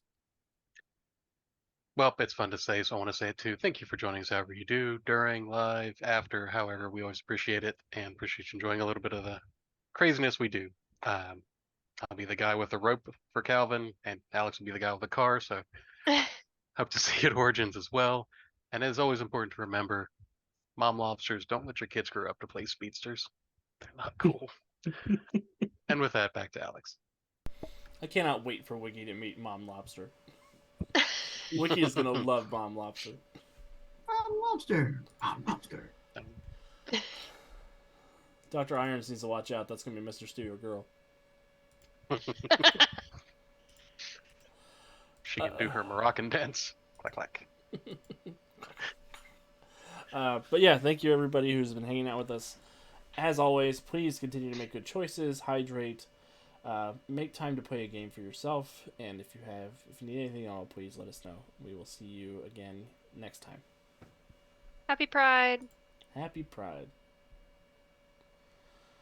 Well, it's fun to say, so I want to say it too. Thank you for joining us however you do, during, live, after, however. We always appreciate it and appreciate you enjoying a little bit of the craziness we do. I'll be the guy with the rope for Calvin, and Alex will be the guy with the car. So hope to see you at Origins as well. And it is always important to remember, mom lobsters, don't let your kids grow up to play speedsters. They're not cool. And with that, back to Alex. I cannot wait for Wiki to meet Mom Lobster. Wiki is gonna love Mom Lobster. Lobster. Lobster. Dr. Irons needs to watch out. That's gonna be Mr. Stu, a girl. She can do her Moroccan dance. Clack, clack. But yeah, thank you everybody who's been hanging out with us. As always, please continue to make good choices, hydrate, make time to play a game for yourself, and if you need anything at all, please let us know. We will see you again next time. Happy Pride. Happy Pride.